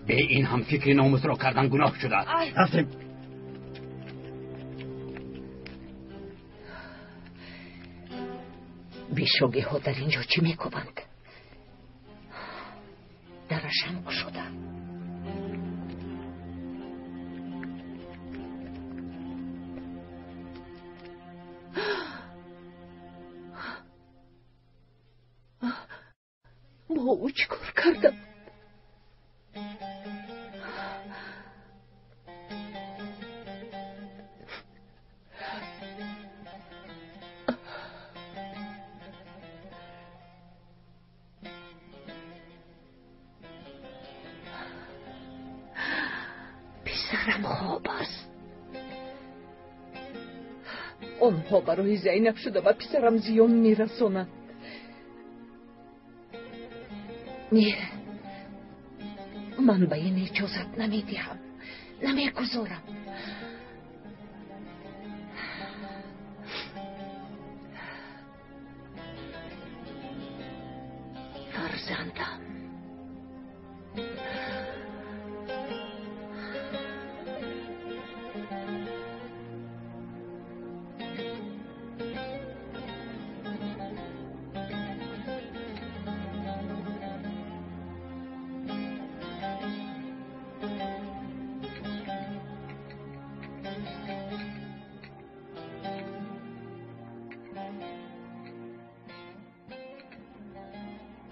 به این هم فکر ناموس را کردن گناه شده. رفتیم. بیشوگی ها در اینجا چی میکنند؟ درش هم شده. با او چی کار کردم؟ پسرم خواب است. آنها برای زینب شده و پسرم زیان میرسونند. نه، من به این اجازت نمیدهم. نمیگذارم. فرزندم،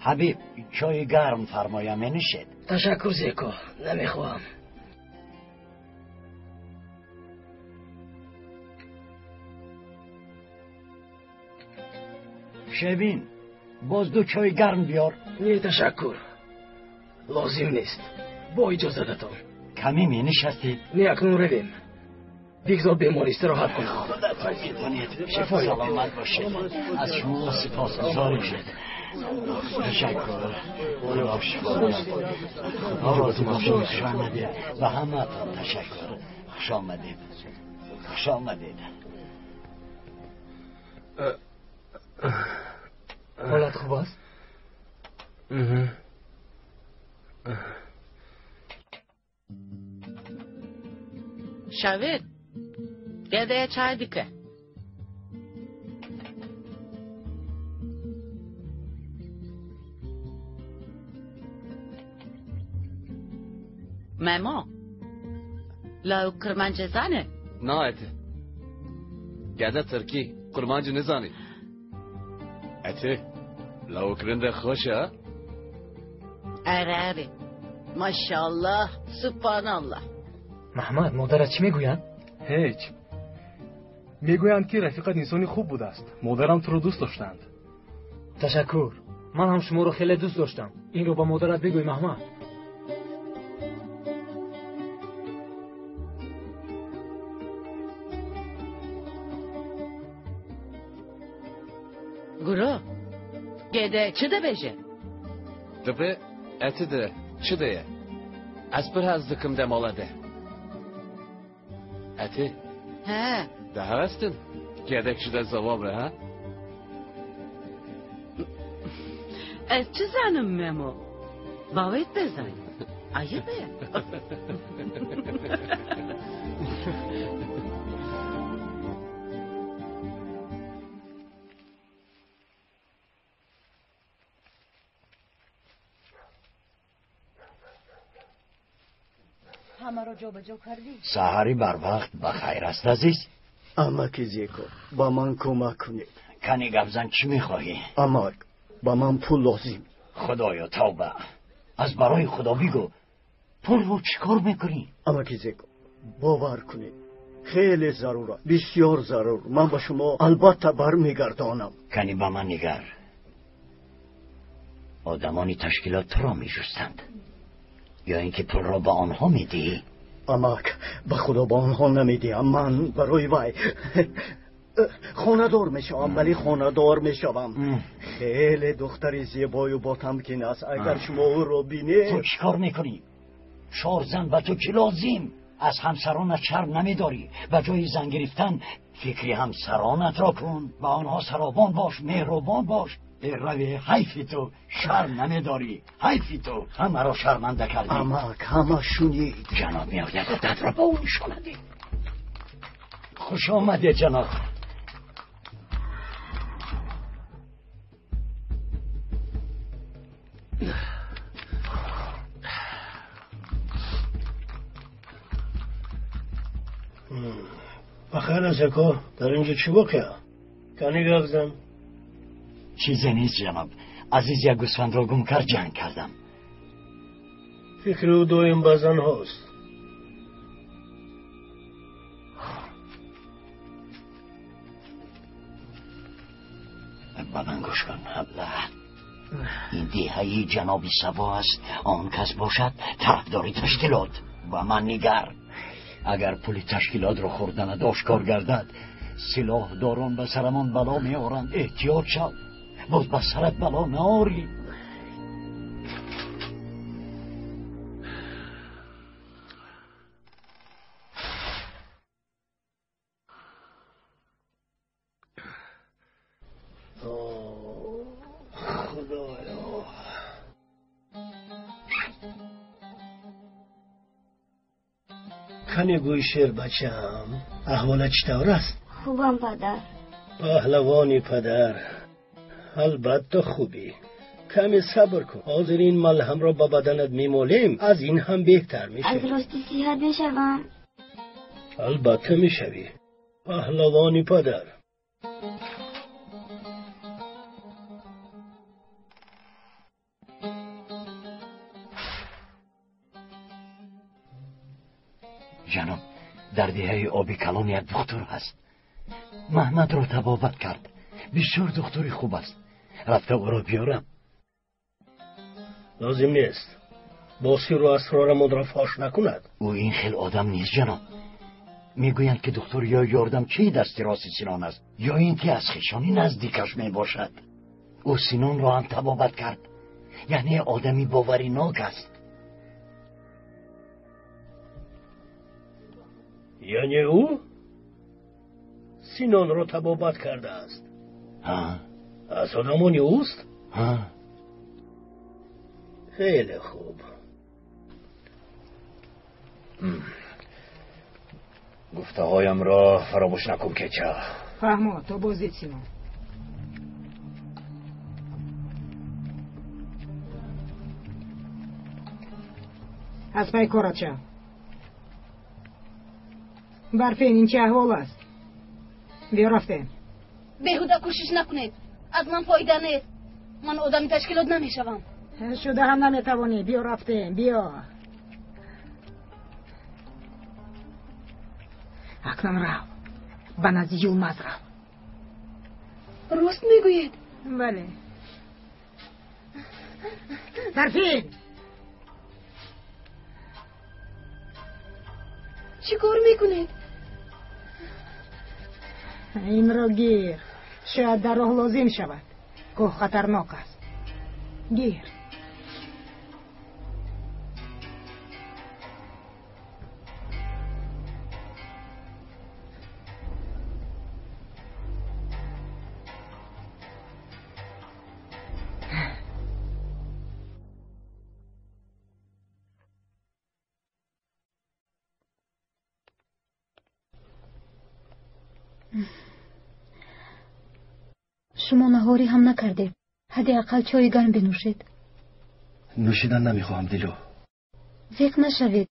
حبیب چای گرم فرمایم نشد. تشکر زیکو، نمیخوام. شبین باز دو چای گرم بیار. نه تشکر، لازم نیست. با اجازتتان. کمی می نشستید؟ نه اکنون رویم. بگذار بیمار استراحت کنم. شفای سلامت باشید. از شما سپاسگزاریم. تشکر. خدا شما آرازو باشید. خوش آمدید و همه تشکر. خوش آمدید. خوش آمدید. حالت خوب است؟ شاید بده چای دیگه. ماما لاو کرمانچه زنه؟ نه اته گده ترکی کرمانچه نزانی. اته لاو کرنده خوشه؟ اره ماشاءالله سبحان الله. محمد مادرت چی میگویند؟ هیچ. میگویند که رفیقت انسانی خوب بوده است. مادرم تو رو دوست داشتند. تشکر. من هم شما رو خیلی دوست داشتم. این رو با مادرت بگوی محمد. گروه گده چه ده بشه؟ دبه اته ده چه ده؟ از پر از دکم ده مالا ده. اته ها ده هستن گده کشی ده زواب ره ها؟ از چه زنم ممو؟ باید بزن عیبه. همه را جا به جا کردی؟ سحری بر وقت بخیر است عزیز. امک زیکو با من کمک کنید. کنی گبزن چی میخواهی؟ امک با من پول لازم. خدایا توبه. از برای خدا بگو پول رو چیکار میکنی؟ امک زیکو باور کنید خیلی ضروره، بسیار ضرور. من با شما البته برمیگردانم. کنی با من نگر. آدمانی تشکیلات تو را میجستند یا اینکه پول را به آنها میدی؟ امک به خدا به آنها نمیدیم. من برای وای خاندار میشوم، ولی خاندار میشوم. خیلی دختری زیبای و با تمکین است. اگر شما او رو بینی. تو چیکار میکنی؟ شار زن و تو که لازم از همسرانت شرم نمیداری. به جای زن گرفتن فکری همسرانت را کن. به آنها سرابان باش، مهربان باش. روی حیفی تو شرم نمیداری. حیفی تو همه را شرمنده کردی. امک همه شونی جناب میآید دد را با اون شوندی. خوش آمده جناب. بخیر است اکا. در اینجا چی بکه؟ کنی گفزم؟ چیزی نیست جناب. عزیز یک گوسفند را گم کرد جنگ کردم. فکر او دویم بزن هاست. با من گوش کن الله. این دیهی جنابی سبا است. آن کس باشد طرفداری تشکیلات. با من نگر. اگر پول تشکیلات رو خوردن آشکار گردد سلاح داران به سرمان بلا می آورند. احتیاط شو. باز به سرت بلا ناری. خدایا کنی گوی شیر بچم. احوالت چطور است؟ خوبم پدر. پهلوانی پدر. البته خوبی. کمی صبر کن. حاضر این ملهم را با بدنت میمالیم. از این هم بهتر میشه. از راستی صحت بشوم؟ البته میشوی. پهلوانی پدر. جناب، در دهه آبی کلان یک دکتر هست. محمد را تبابت کرد. بسیار دکتری خوب است. رفته او را بیارم. لازم نیست. با سیر و اسرارمان را فاش نکند. او این خیل آدم نیست جناب. میگویند که دکتر یا یاردم چی دست راست سینان است یا اینکه از خیشانی نزدیکش می باشد. او سینان را هم تبابت کرد. یعنی آدمی باوری ناک است. یعنی او سینان را تبابت کرده است. ها. از آدمانی اوست؟ ها. خیلی خوب. گفته هایم را فراموش نکن که چه. فهمو تو بازیتسینو. از پای کارت شو. برفین این چه احوال است؟ بیا رفتیم. بهوده کوشش نکنید. از من فایده نیست. من آدمی تشکیلات نمیشوم. شده هم نمیتوانی. بیا رفتیم. بیا. اکنون رو. به نزد یلمز رو. راست میگویید؟ بله. برفین. چی کار میکنید؟ این را گیر. شاید در راه لازم شود. کوه خطرناک است. گیر. شما نهاری هم نکردید. حداقل چای گرم بنوشید. نوشیدن نمیخواهم دیلو. ذیق نشوید.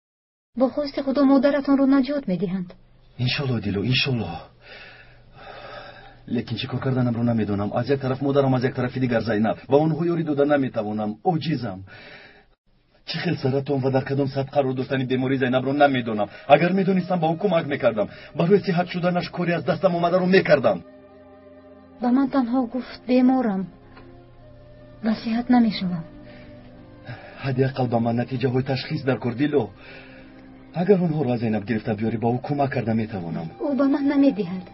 با خواست خدا مادرتان رو نجات میدهند. انشالله دیلو، انشالله. لیکن چی کار کردنم رو نمیدونم. از یک طرف مادرم، از یک طرف دیگر زینب. با اون یاری دادن نمیتوانم. عاجزم. چه خیل سرطان و در کدام سطح قرار داشتن بیماری زینب رو نمیدونم. اگر میدونستم با او کمک میکردم. برای صحت شدنش کاری از دستم اومده رو میکردم. به من تنها گفت بیمارم. نصیحت نمیشوم. حداقل با من نتیجه های تشخیص در کار دیلو. اگر اونها را زینب گرفته بیاری با او کمک کرده میتوانم. او به من نمیدهد.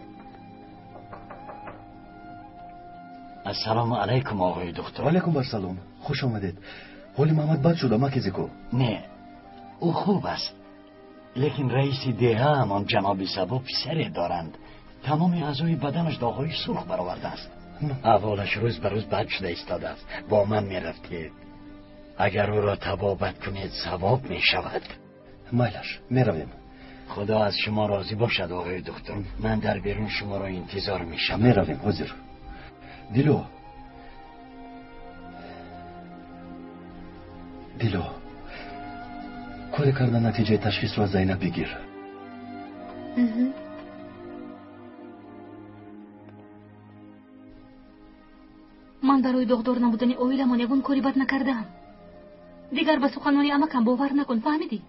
السلام علیکم آقای دکتر. علیکم السلام. خوش آمدید. حالی محمد بد شده مکزیکو؟ نه، او خوب است. لیکن رئیس دهه همان جناب سبا پسری دارند. تمام اعضای بدنش داغ‌های سرخ برآورده است. احوالش روز به روز بد شده ایستاده است. با من میرفتید. اگر او را تبابت کنید ثواب می شود. مایلش میرویم. خدا از شما راضی باشد آقای دکتر. من در بیرون شما را انتظار می شوم. میرویم حاضر. دیلو کاری کردن نتیجه تشخیص رو از زینب بگیر. من برای دکتر نبودن اویلمان یگون کاری بد نکردم. دیگر به سخنانی امکم باور نکن. فهمیدی؟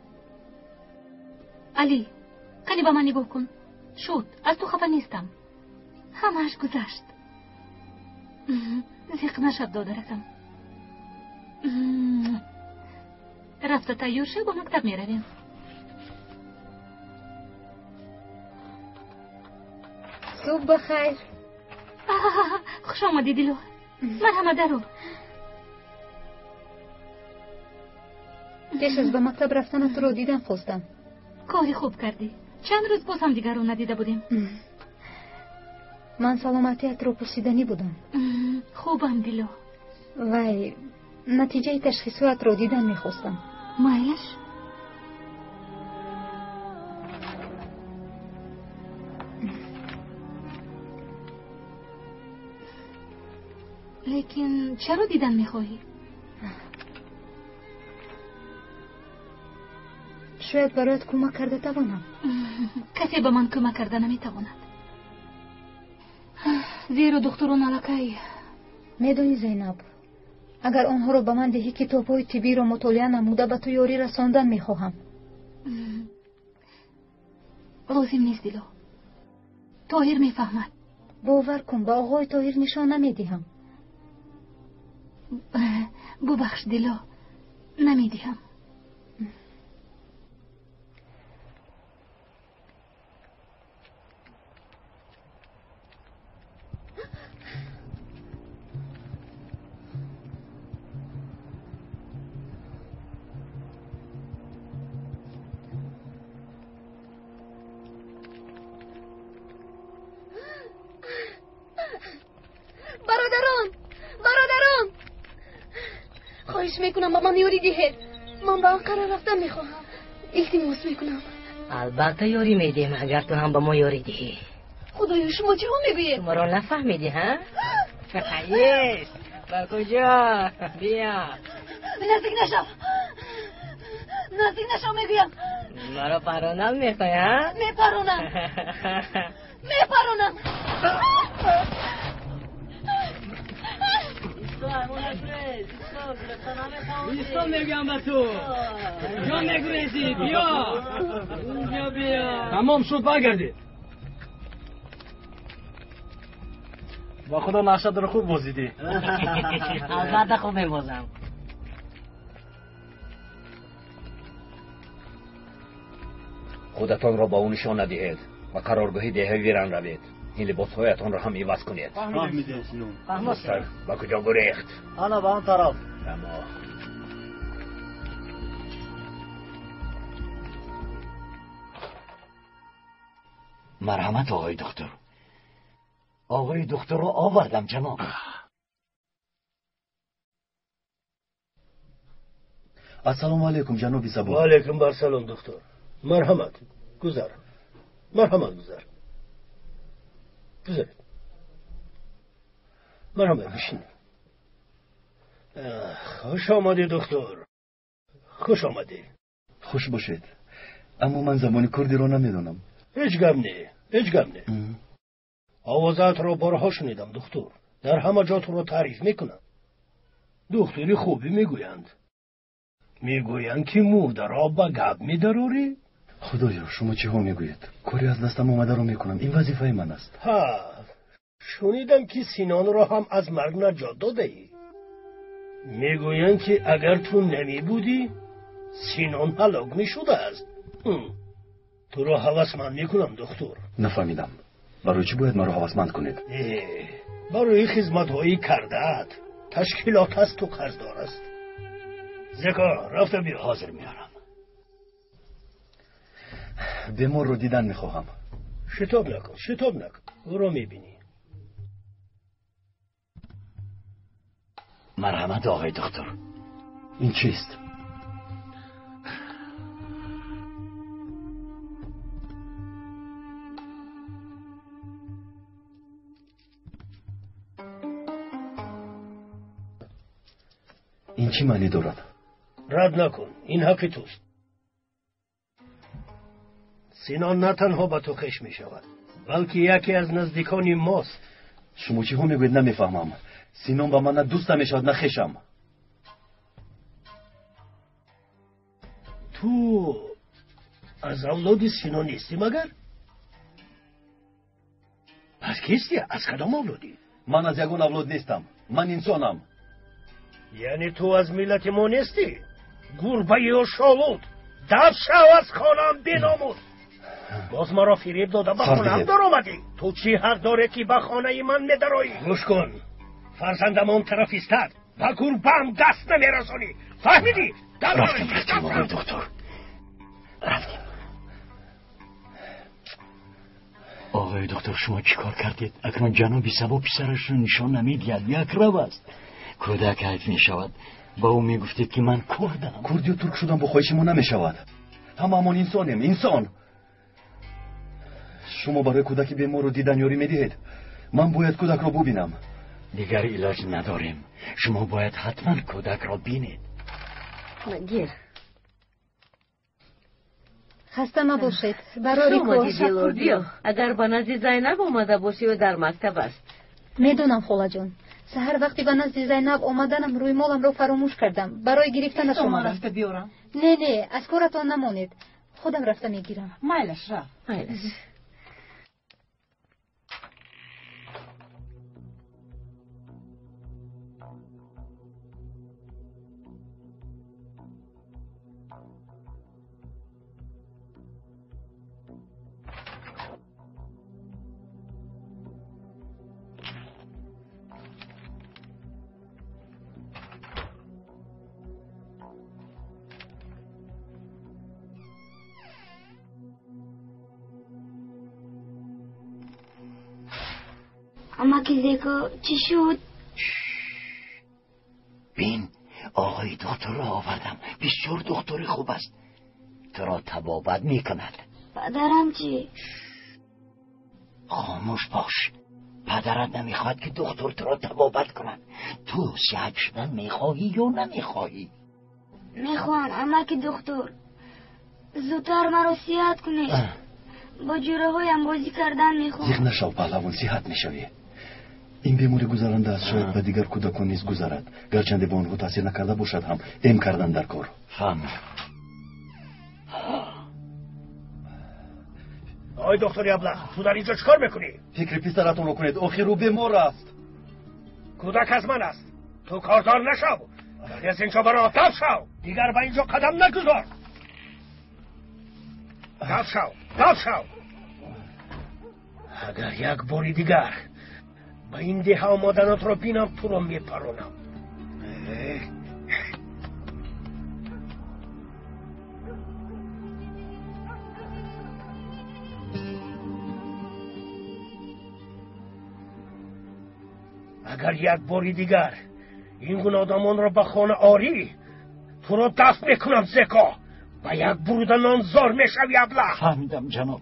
علی کنی با من نگاه کن. شد از تو خفه نیستم. همهش گذشت. زیق نشد دادرکم. رفته تیار شد با مکتب می رویم. صبح بخیر. خوش آمدی دیلو. مرحمت درو. پیش از به مکتب رفتن تو رو دیدم خواستم. کاری خوب کردی. چند روز باز هم دیگر رو ندیده بودیم. من سلامتیت رو پرسیدنی بودم. خوبم دیلو. وای نتیجه تشخیصات رو دیدن میخواستم. مایلش؟ لیکن چرا دیدن میخواهی؟ شاید برایت کمک کرده توانم. کسی به من کمک کرده نمیتواند. زیرا دکترون علاقه. میدونی زینب، اگر آنها رو به من دهی کتاب‌های طبی رو مطالعه نموده به تو یاری رساندن میخواهم. لازم نیست دیلو. طاهر میفهمد. باور کن با آقای طاهر نشان نمیدهم. ببخش دیلو، نمیدهم. برادران خواهش میکنم با من یاری دهید. من به انقره رفتن میخواهم. التماس میکنم. البته یاری میدیم اگر تو هم با ما یاری دهی. خدایا شما چه هم میگویید؟ شما را نفهمیدی ها؟ یس با کجا؟ بیا نزدیک نشو میگویم. مرا پرونم میخوای ها؟ میپرونم. ایستا میگم به تو جا نگریزی. بیا اونجا بیا. تمام شد برگردید. با خدا نقشت رو خوب بازیدی. البته خوب میبازم. خودتان را با او نشان ندهید و قرارگاهی ده ویران روید. این لباسهایتان را هم عوض کنید. فهمیدیم سینون. مستر با کجا گریخت؟ آنا با آن طرف. اما مرحمت آقای دکتر. آقای دکتر رو آوردم جناب. السلام علیکم جناب صبور. و علیکم برسلام دکتر. مرحمت. گذر. مرحمت گذر. مرحمت بشین. خوش آمدی دکتر. خوش آمدی. خوش باشید. اما من زبان کردی رو نمیدونم. هیچ گم نه. آوازات رو بارها شنیدم دکتر. در همه جا تو رو تعریف میکنم. دکتری خوبی میگویند. میگویند که مادرها به گپ میدروری؟ خدایا شما چه ها میگویید؟ کاری از دستم اومده رو میکنم. این وظیفه من است. ها شنیدم که سینان رو هم از مرگ نجات داده ای. میگویند که اگر تو نمی بودی سینان هلاک میشده است. تو رو هوسمند میکنم دکتر. نفهمیدم. برای چی باید مرا هوسمند کنید؟ برای خدمت هایی کرده‌ات. تشکیلات است تو قرضدار است. زکا رفته بیا. حاضر میارم. بیمار رو دیدن میخواهم. شتاب نکن. او رو میبینی. مرحمت آقای دکتر. این چیست؟ این چی معنی دارد؟ رد نکن. این حق توست. سینان نه تنها با تو خوش می شود بلکه یکی از نزدیکان ماست. شما چی ها میگوید نمیفهمم. سینان با من نه دوست میشود نه خوشم. تو از اولاد سینان نیستی مگر؟ پس کیستی؟ از کدام اولادی؟ من از یگان اولاد نیستم. من انسانم. یعنی تو از ملت ما نیستی؟ گربه و شالود دب شو از خانم بیناموس. باز مرا فریب داده به خانم در آمدی. تو چی حق داره که به خانه من ندرایی؟ گوش کن. فرزندم اون طرف ایستد و گربه‌ام دست نمیرسانی. فهمیدی؟ رفتیم آقای دکتر. رفتیم. آقای دکتر شما چی کار کردید؟ اکنون جنابی سبا پسرش رو نشان نمیدید. یک رو است. کودک حیف می شود. با او می گفتید که من کردم. کردی و ترک شدم با خواهش ما نمی شود. همون انسانیم. انسان. شما برای کودک بیمار رو دیدن یاری می دهید. من باید کودک را ببینم. دیگر علاج نداریم. شما باید حتما کودک را بینید. گیر. خسته نباشید. برای شما بیا. اگر با نزد زینب آمده باشی و در مکتب است. میدونم خاله جان. سحر وقتی به نزد زینب آمدنم روی مالم رو فراموش کردم. برای گرفتن شما رفته بیارم. نه از کارتان نمانید. خودم رفته میگیرم. مایلش رفت. مایلش. اما که زیکو چی شد؟ بین آقای دکتر را آوردم. بسیار دکتر خوب است. تو را طبابت میکند. پدرم چی؟ خاموش باش. پدرت نمیخواد که دکتر تو را طبابت کند. تو صحت شدن میخواهی یا نمیخواهی؟ میخوام اما که دکتر زودتر مرا صحت کنه. با جوره هایم بازی کردن میخوام. زیغ نشو پهلوان، صحت میشوی. این بیماری گذرنده است. شاید به دیگر کودکان نیز گذرد. گرچنده به آنها تاثیر نکرده باشد هم ام کردن در کار. آقای دکتر ابله، تو در اینجا چکار میکنی؟ فکر پسرتون رو کنید. آخر رو بیمار است. کودک از من است. تو کاردار نشو. از اینجا برای دف شو. دیگر به اینجا قدم نگذار. دف شو. اگر یک باری دیگر با این دیه آمادنات رو بینم تو رو میپرونم. اگر یک باری دیگر این گونه آدمان رو به خانه آری تو رو دست میکنم زکا. با یک برود نان زار میشوی ابله. فهمیدم جناب.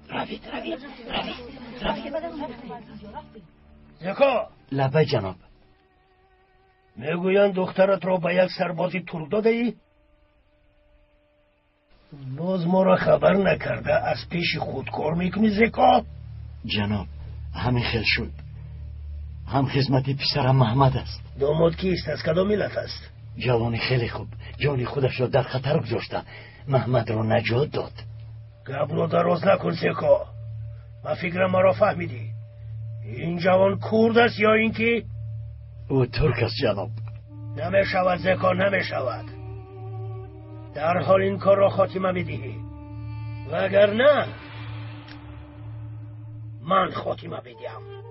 روید. زکا. لبه جناب. میگویند دخترت را به یک سربازی تور داده ای؟ باز ما را خبر نکرده از پیش خود کار میکنی زکا؟ جناب همین خیل شد. هم خدمتی پسرم محمد است. داماد کیست؟ از کدام ملت است؟ جوانی خیلی خوب. جانی خودش را در خطر گذاشته. محمد را نجات داد. گبرو دراز نکن زکا. من فکرم مرا فهمیدی. این جوان کرد است یا اینکه؟ او ترک است جناب. نمیشود زکا، نمیشود. در حال این کار را خاتمه میدهی، وگر نه من خاتمه بدیم.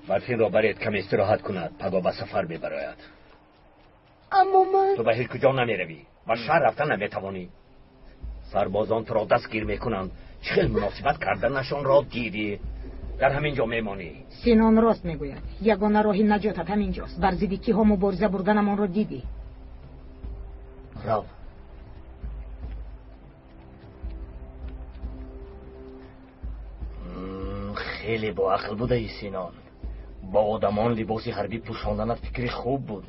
برفین را برید کم استراحت کند. پگاه به سفر ببراید. اما من تو به هیچ کجا نمیروی و شهر رفتن نمیتوانی. سربازان تو را دستگیر میکنند. چه مناسبت کردنشان را دیدی؟ در همین جا میمانی. سینان راست میگوید. یگانه راهی نجاتت همینجاست. بر ضد کیها مبارزه بردنمان را دیدی. رو. خیلی با عقل بوده ای سینان. با آدمان لباسی حربی پوشاندنت فکری خوب بود.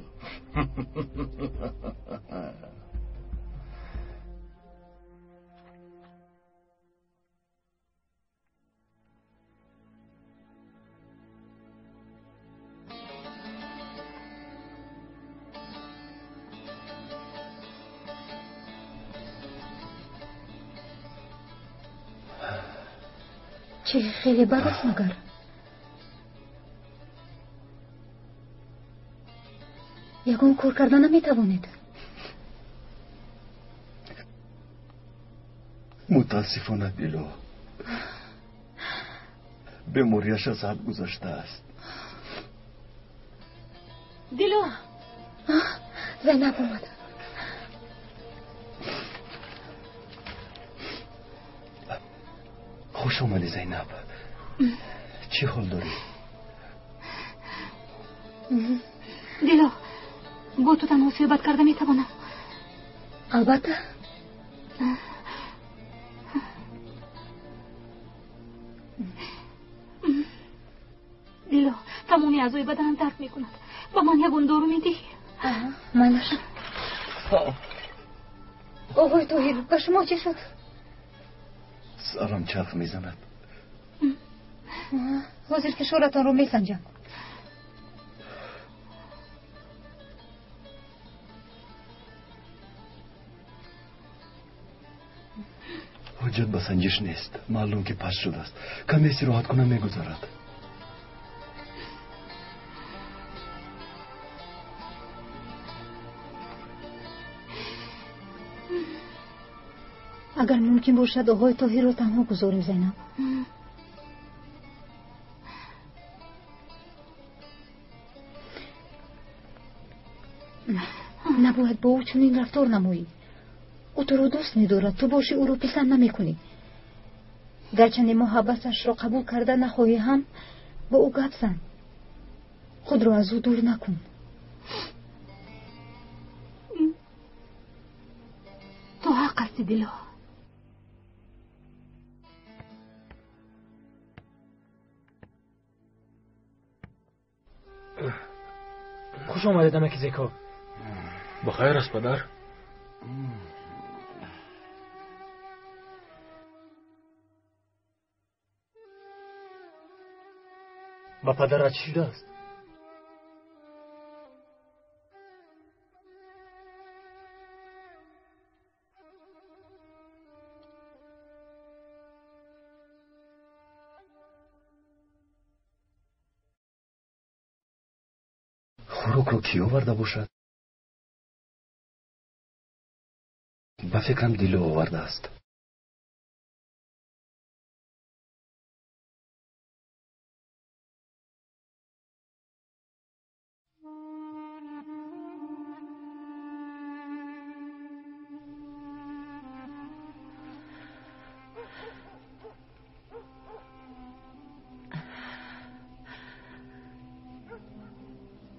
چه خیلی بد است مگر؟ یگان کار کردن نمیتوانید. متاسفانه دیلو بیماریش از حد گذشته است. دیلو زینب اومد. خوش آمدی زینب. چی حال داری؟ دیلو با تو تنها صحبت کرده میتوانم؟ البته. دیلو تمامی اعضای بدنم درد میکند. با من یگون دارو میدی؟ منش. آقای طاهر به شما چه شد؟ سرم چرخ میزند. حاضر فشارتان رو میسنجم. حجت به سنجش نیست. معلوم که پس شده است. کمی استراحت کنم میگذارد. اگر ممکن باشد آقای طاهر رو تنها گذاریم زینب. نباید با او چنین رفتار نمایی. او تو رو دوست می‌دارد، تو باشی او رو پسند نمی‌کنی. گرچه محبتش را قبول کرده نخواهی هم با او گپ زن. خود رو از او دور نکن. تو حق هستی دلا. خوش آمده دمک زیکا. بخیر است پدر. با پدرت چی شده است؟ خوراک رو کی آورده باشد؟ به فکرم دیلو آورده است.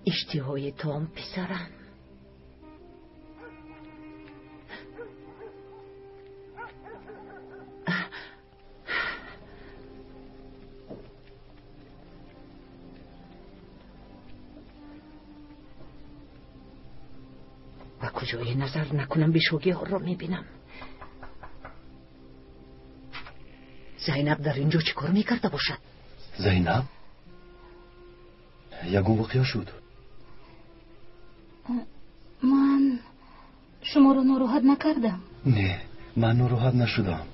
اشتهای تام پسرم. و کجای نظر نکنم بیشوگی ها را میبینم. زینب در اینجا چی کار میکرده باشد؟ زینب؟ یگون واقعا شد. من شما رو ناراحت نکردم. نه، من ناراحت نشدم.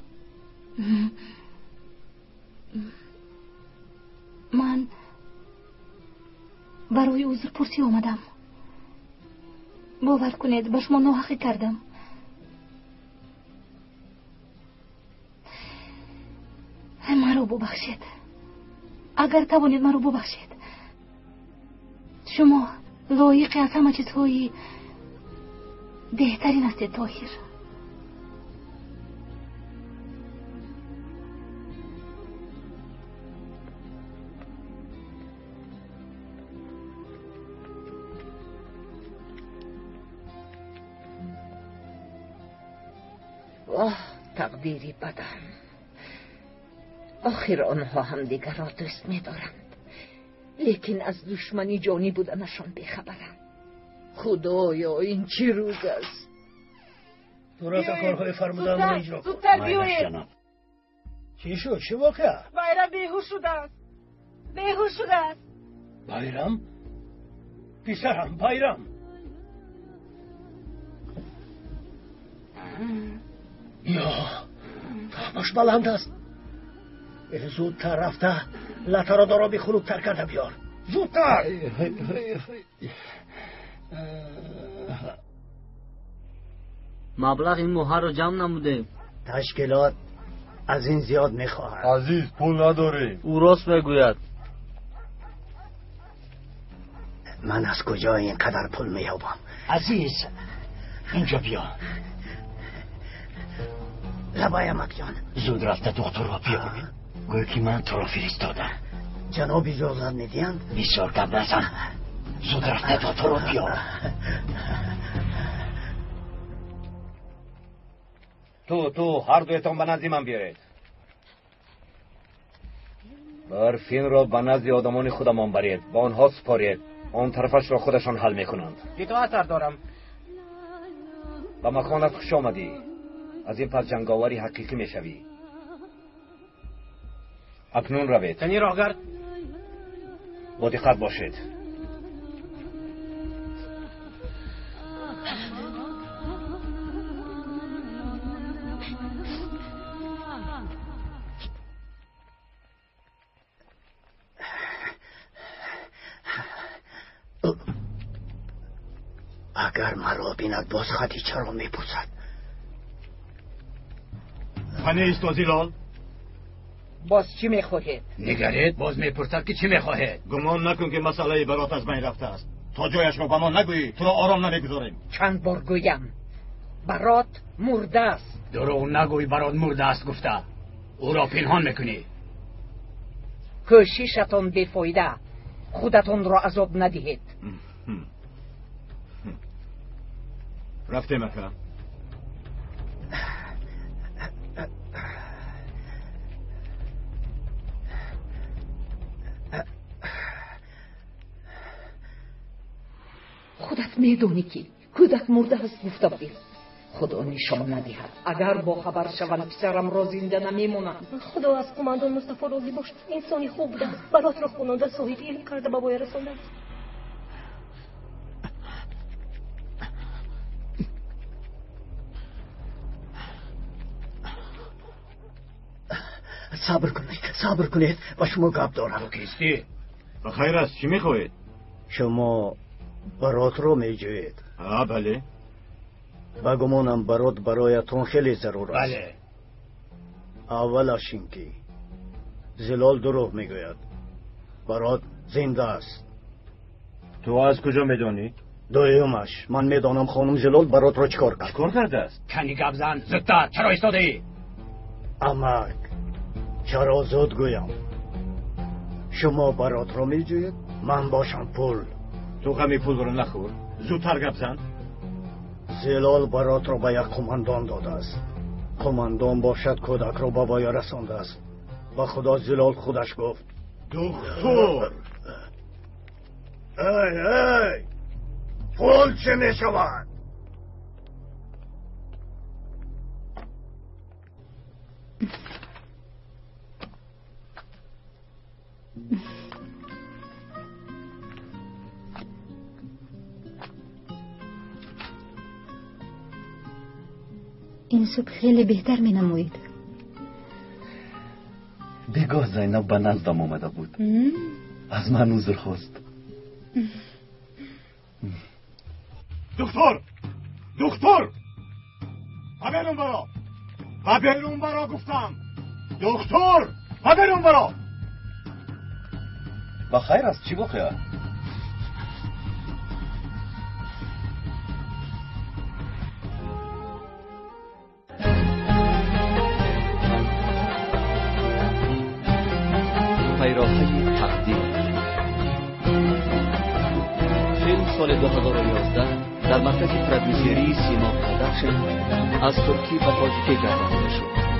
من برای عذرپرسی آمدم. باور کنید به شما ناحقی کردم. مرا ببخشید. اگر توانید مرا ببخشید. شما لایق از همه چیزهای بهترین هستید طاهر. واه تقدیری بدم. آخر آنها هم دیگر را دوست می‌دارند، لیکن از دشمنی جانی بودنشان بیخبرند. خدایا این چی روز است؟ درست کارهای فرمودن را اجرا کن. زودتر بیایید. چی شد؟ چه واقعه؟ بایرام بیهوش شده است. بیهوش شده است. بایرام؟ پسرم بایرام. یا تامش بلند است. زودتر رفته لطه را دارا خلوبتر کرده بیار. زودتر. مبلغ این مهر رو جمع نموده. تشکیلات از این زیاد میخواهد. عزیز پول نداره. او راست میگوید. من از کجا اینقدر پول میابم؟ عزیز اینجا بیا. لبای مکجان زود رفته دکتر را بیار. گویا که من تو را فرستادم. جناب اجازت میدیند؟ بسیار گپ نزن. زود رفته دکتر را بیار. تو هر دویتان به نزد من بیارید. برفین را به نزد آدمان خودمان برید، با آنها سپارید. آن طرفش را خودشان حل میکنند. اطاعت دارم. به مکانت خوش آمدی. از این پس جنگاوری حقیقی میشوی. اکنون روید. تنی راه گرد. با دقت باشید. اگر مرا بیند باز خدیجه را میپرسد. خانه است و زلال؟ باز چی میخواهید؟ نگرید باز میپرسد که چی میخواهید. گمان نکن که مسئله برات از بین رفته است. تا جایش را به ما نگویی تو را آرام نمیگذاریم. چند بار گویم برات مرده است. دروغ نگوی برات مرده است گفته. او را پنهان میکنی. کوششتان بیفایده. خودتان را عذاب ندهید. رفته مکه. خودت میدونی که کودک مرده است گفته بودی. خدا نشان ندهد اگر با خبر شوند پسرم را زنده نمیمونم. خدا از قماندان مصطفی راضی باشد. انسانی خوب بوده است. برات را خونانده صاحب علم کرده به بای رسانده است. صبر کنید و شما گپ دارم. تو کیستی؟ بخیر است چی میخواهید؟ شما برات رو میجوید. بله. و گمانم برات برایتون خیلی ضرور است. بله. اولش این که زلال دروغ میگوید. برات زنده است. تو از کجا میدانی؟ دویمش من میدانم خانم زلال برات رو چکار کرد. چکار کرده است؟ کنی گپ زن زودتر. چرا ایستاده ای؟ امک چرا زود گویم؟ شما برات رو میجوید من باشم پول. تو غمی پول رو نخور. زودتر گپ زن. زلال برات رو به یک قماندان داده است. قماندان باشد کودک رو به بای رسانده است. با خدا زلال خودش گفت دکتر. ای پول چه می شود؟ این صبح خیلی بهتر می نموید. بگاه زینب به نزدم آمده بود. از من عذر خواست. دکتر ببرون برا گفتم. دکتر ببرون برا. بخیر است چی بخیر؟ پیراهه تقدیر فیلم سال 2011 در مرکز پرودوسری سیما پروداکشن از ترکی و تاجیکی گردانده شد.